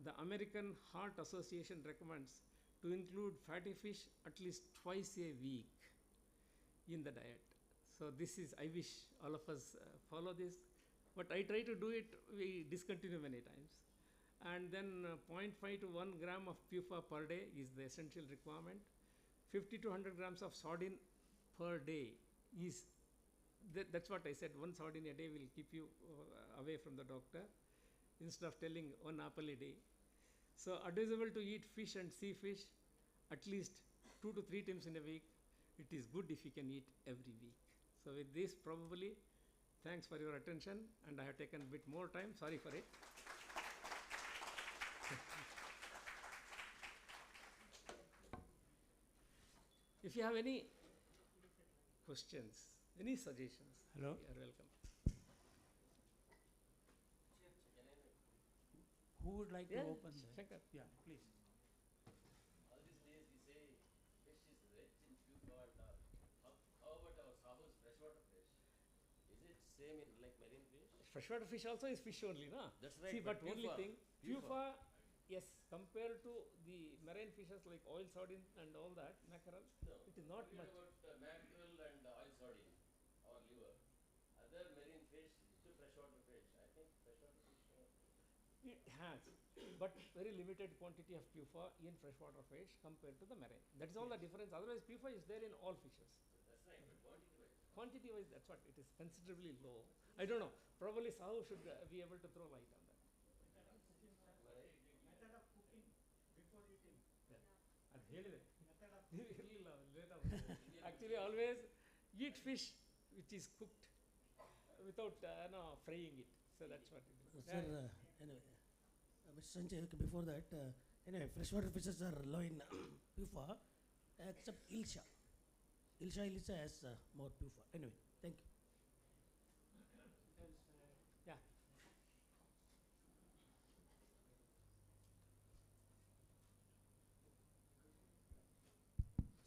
the American Heart Association recommends to include fatty fish at least twice a week in the diet. So this is, I wish all of us follow this, but I try to do it, we discontinue many times. And then 0.5 to 1 gram of PUFA per day is the essential requirement. 50 to 100 grams of sardine per day is, that's what I said, one sardine a day will keep you away from the doctor, instead of telling one apple a day. So advisable to eat fish and sea fish at least 2 to 3 times in a week. It is good if you can eat every week. So with this, probably, thanks for your attention, and I have taken a bit more time, sorry for it. If you have any questions, any suggestions, Hello? you are welcome. Who would like Yeah, to open the? Shankar. Yeah, please. All these days we say fish is rich in PUFA and all. How about our Sahu's freshwater fish? Is it same in like marine fish? Freshwater fish also is fish only, no? That's right. See, but only PUFA, thing, PUFA, yes, compared to the marine fishes like oil sardine and all that, mackerel, No. it is not Forget much. about mackerel and oil sardine or liver. Other marine fish to freshwater fish. I think freshwater fish. It has, but very limited quantity of PUFA in freshwater fish compared to the marine. That is all the difference. Otherwise, PUFA is there in all fishes. That's right, but quantity wise. Quantity-wise, that's what, it is considerably low. I don't know, probably Sahu should be able to throw light on that. Method of cooking before eating. ಅದು ಹೇಳಿದೆ ನೀವು ಇರಲಿಲ್ಲ late ಆಗುತ್ತೆ actually always eat fish which is cooked without frying it. So that's what it is. Sir, anyway, Mr. Sanjay, okay, before that, anyway, freshwater fishes are low in PUFA, except Ilsha. Ilsha has more PUFA. Anyway, thank you. Yeah.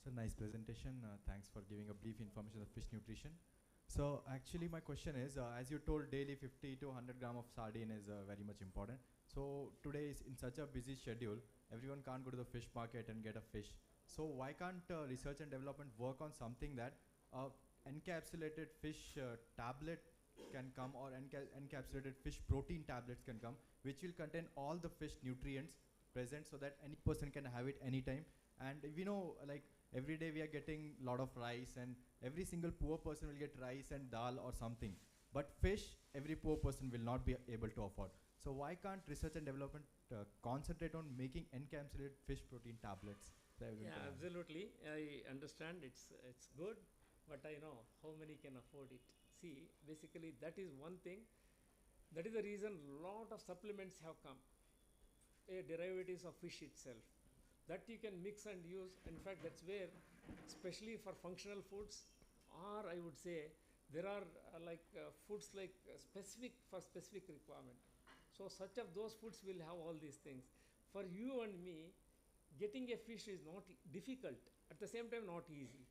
Sir, nice presentation. Thanks for giving a brief information of fish nutrition. So actually my question is, as you told, daily 50 to 100 gram of sardine is very much important. So today is in such a busy schedule, everyone can't go to the fish market and get a fish. So why can't research and development work on something that encapsulated fish tablet can come, or encapsulated fish protein tablets can come, which will contain all the fish nutrients present, so that any person can have it anytime. And we know, like, every day we are getting a lot of rice, and every single poor person will get rice and dal or something. But fish, every poor person will not be able to afford. So why can't research and development concentrate on making encapsulated fish protein tablets? Yeah, absolutely. I understand it's good, but I know how many can afford it. See, basically that is one thing. That is the reason lot of supplements have come, derivatives of fish itself, that you can mix and use. In fact, that's where, especially for functional foods, or I would say, there are foods like specific for specific requirement. So such of those foods will have all these things. For you and me, getting a fish is not difficult, at the same time not easy.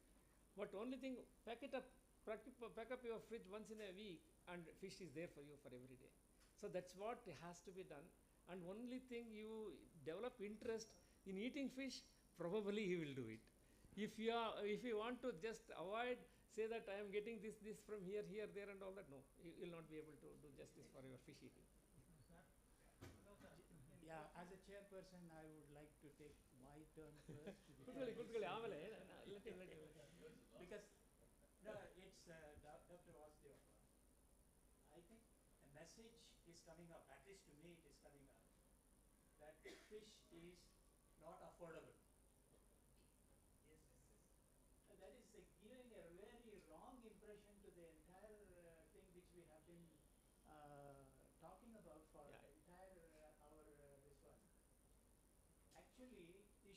But only thing, pack up your fridge once in a week, and fish is there for you for every day. So that's what has to be done. And only thing, you develop interest in eating fish, probably you will do it. If you want to just avoid, say that I am getting this from here, there and all that, no, you will not be able to do justice for your fish eating. Yeah, as a chairperson, I would like to take my turn first. ಕೂತ್ಕೊಳ್ಳಿ ಆಮೇಲೆ let him. Because no, it's Dr. Vasudev. I think a message is coming up, at least to me it is coming up, that fish is not affordable.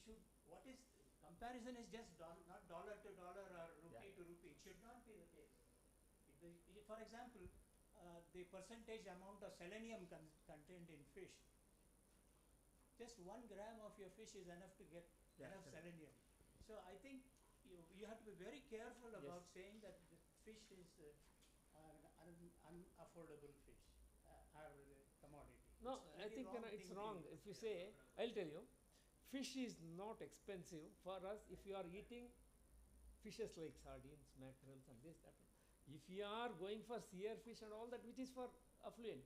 should, what is, comparison is just not dollar to dollar or rupee to rupee. It should not be the case. For example, the percentage amount of selenium contained in fish, just 1 gram of your fish is enough to get enough selenium. So I think you have to be very careful about saying that the fish is an unaffordable fish or commodity. No, It's I very think wrong it's thinking. wrong. If you say, I'll tell you, fish is not expensive for us if you are eating fishes like sardines, mackerels, and this, that. If you are going for sear fish and all that, which is for affluent,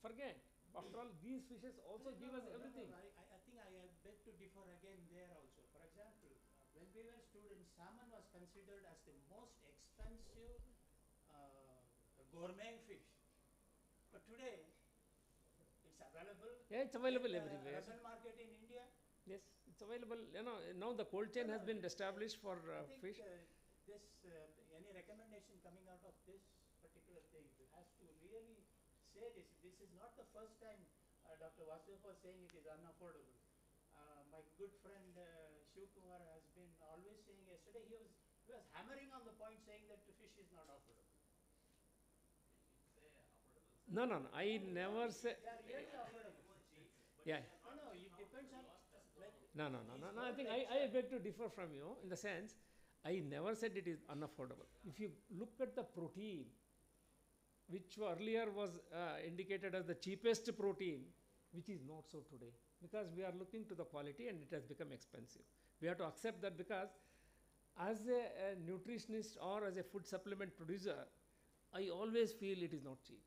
forget. After all, these fishes also give us everything. I think I beg to differ again there also. For example, when we were students, salmon was considered as the most expensive gourmet fish. But today, it's available. Yeah, it's available in everywhere. Russell market in India. Yes, it's available. You know, now the cold chain has been established for I think fish. This any recommendation coming out of this particular thing has to really say this. This is not the first time Dr. Vasudev was saying it is unaffordable. My good friend Shiv Kumar has been always saying. Yesterday he was hammering on the point, saying that the fish is not affordable. No. I never said. They are really affordable. Yeah. No. It depends on. No. I think I beg to differ from you in the sense, I never said it is unaffordable. If you look at the protein, which earlier was indicated as the cheapest protein, which is not so today, because we are looking to the quality and it has become expensive. We have to accept that, because as a nutritionist or as a food supplement producer, I always feel it is not cheap.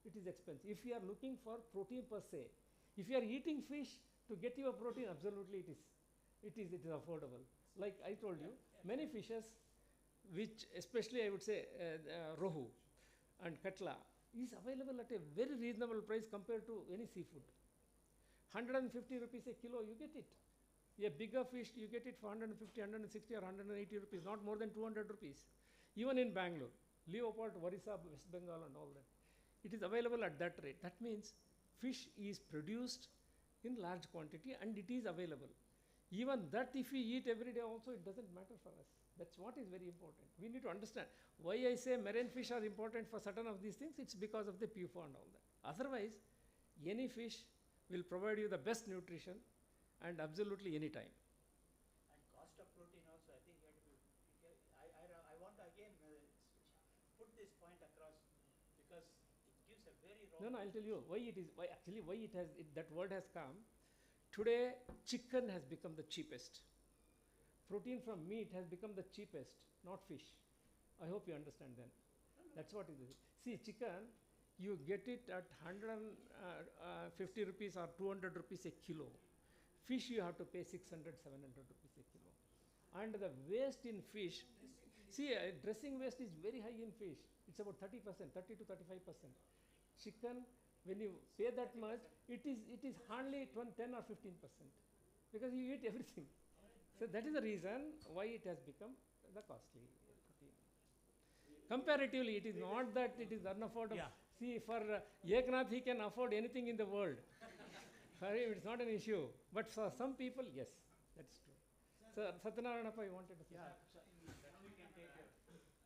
It is expensive. If you are looking for protein per se, if you are eating fish to get your protein, absolutely it is affordable. Like I told you, many fishes, which especially I would say rohu and katla, is available at a very reasonable price compared to any seafood. 150 rupees a kilo, you get it. A bigger fish, you get it for 150, 160 or 180 rupees, not more than 200 rupees. Even in Bangalore, Leopold, Orissa, West Bengal and all that. It is available at that rate. That means fish is produced in large quantity and it is available. Even that if we eat every day also, it doesn't matter for us. That's what is very important. We need to understand why I say marine fish are important for certain of these things. It's because of the PUFA and all that. Otherwise, any fish will provide you the best nutrition and absolutely any time. And cost of protein also, I think you have to. I want to again put this point across, because it gives a very wrong. No, I'll tell you why it is. That word has come. Today, chicken has become the cheapest. Protein from meat has become the cheapest, not fish. I hope you understand then. That's what it is. See, chicken, you get it at 150 rupees or 200 rupees a kilo. Fish, you have to pay 600, 700 rupees a kilo. And the waste in fish, see, dressing waste is very high in fish. It's about 30%, 30 to 35%. Chicken, when you pay that much, it is hardly 10 or 15%, because you eat everything. So that is the reason why it has become the costly protein. Comparatively, it is not that it is unaffordable. Yeah. See, for Eknath, he can afford anything in the world. For him, it's not an issue. But for some people, yes, that's true. So, Satyanarayanappa, you wanted to say? Yeah. We can take it.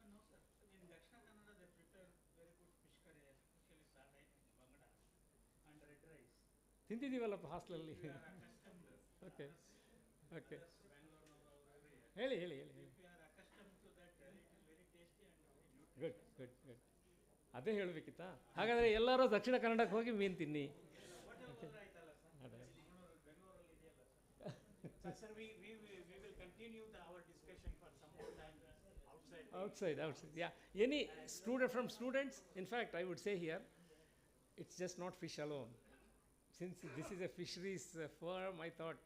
No, sir. In Dakshina Kannada, they prepare very good fish curry, especially sardine, bangada, and red rice. ತಿಂತಿದ್ದೀವಲ್ಲಪ್ಪ ಹಾಸ್ಟೆಲಲ್ಲಿ. If you are accustomed, Okay. Okay. Bangalore area. ಹೇಳಿ. If you are accustomed to that, it is very tasty and very nutritious. Good. ಅದೇ ಹೇಳಬೇಕಿತ್ತಾ? ಹಾಗಾದರೆ ಎಲ್ಲರೂ ದಕ್ಷಿಣ ಕನ್ನಡಕ್ಕೆ ಹೋಗಿ ಮೀನು ತಿನ್ನಿ. Whatever ಆಯ್ತಲ್ಲ sir. ಬೆಂಗಳೂರಲ್ಲಿ ಇದೆಯಲ್ಲ sir. Sir, we will continue our discussion for some more time outside. Outside. Yeah. Any students, in fact, I would say here, it's just not fish alone. Since this is a fisheries firm, I thought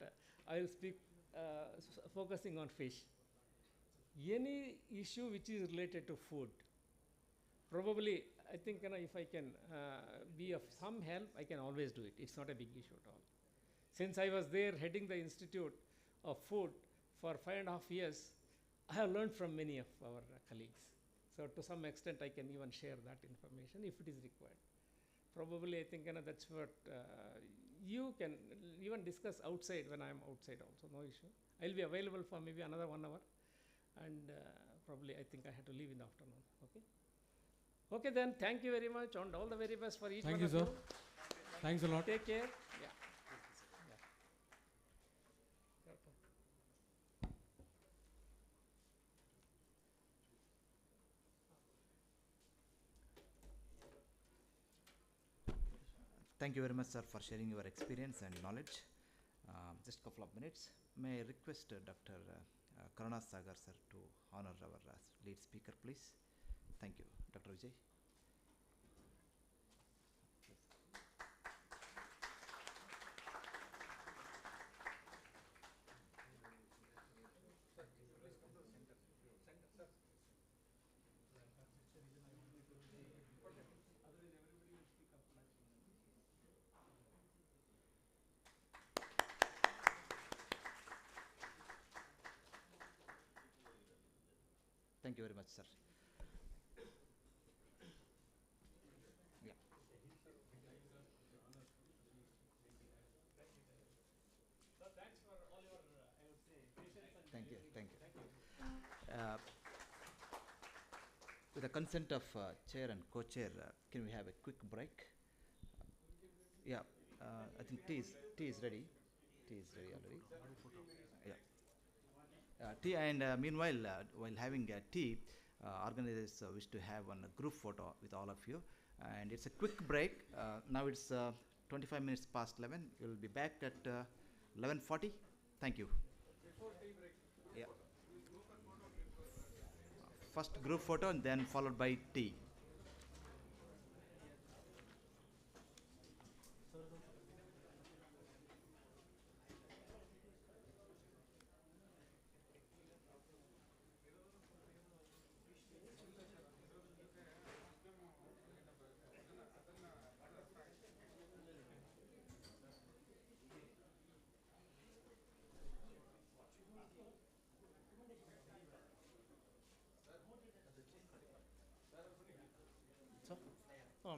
I will speak focusing on fish. Any issue which is related to food, probably I think if I can be of some help, I can always do it. It's not a big issue at all. Since I was there heading the Institute of Food for 5.5 years, I have learned from many of our colleagues. So to some extent, I can even share that information if it is required. Probably I think that's what you can even discuss outside when I am outside also, no issue. I'll be available for maybe another 1 hour, and probably I think I had to leave in the afternoon. Okay. Okay, then thank you very much, and all the very best for each Thank one you, of sir. you. Thanks a lot. Take care. Yeah. Thank you very much, sir, for sharing your experience and knowledge. Just a couple of minutes. May I request Dr. Karuna Sagar, sir, to honor our lead speaker, please? Thank you. Dr. Vijay. Thank you very much, sir. Yeah. So thanks for all your, I would say, patience and Thank you. Thank you. Thank you. With the consent of chair and co-chair, can we have a quick break? Yeah, I think tea is ready. Tea is ready already. Yeah. Tea, and meanwhile, while having tea, organizers wish to have one group photo with all of you. And it's a quick break. Now it's 25 minutes past 11. We'll be back at 11:40. Thank you. Yeah. First group photo and then followed by tea. So, oh,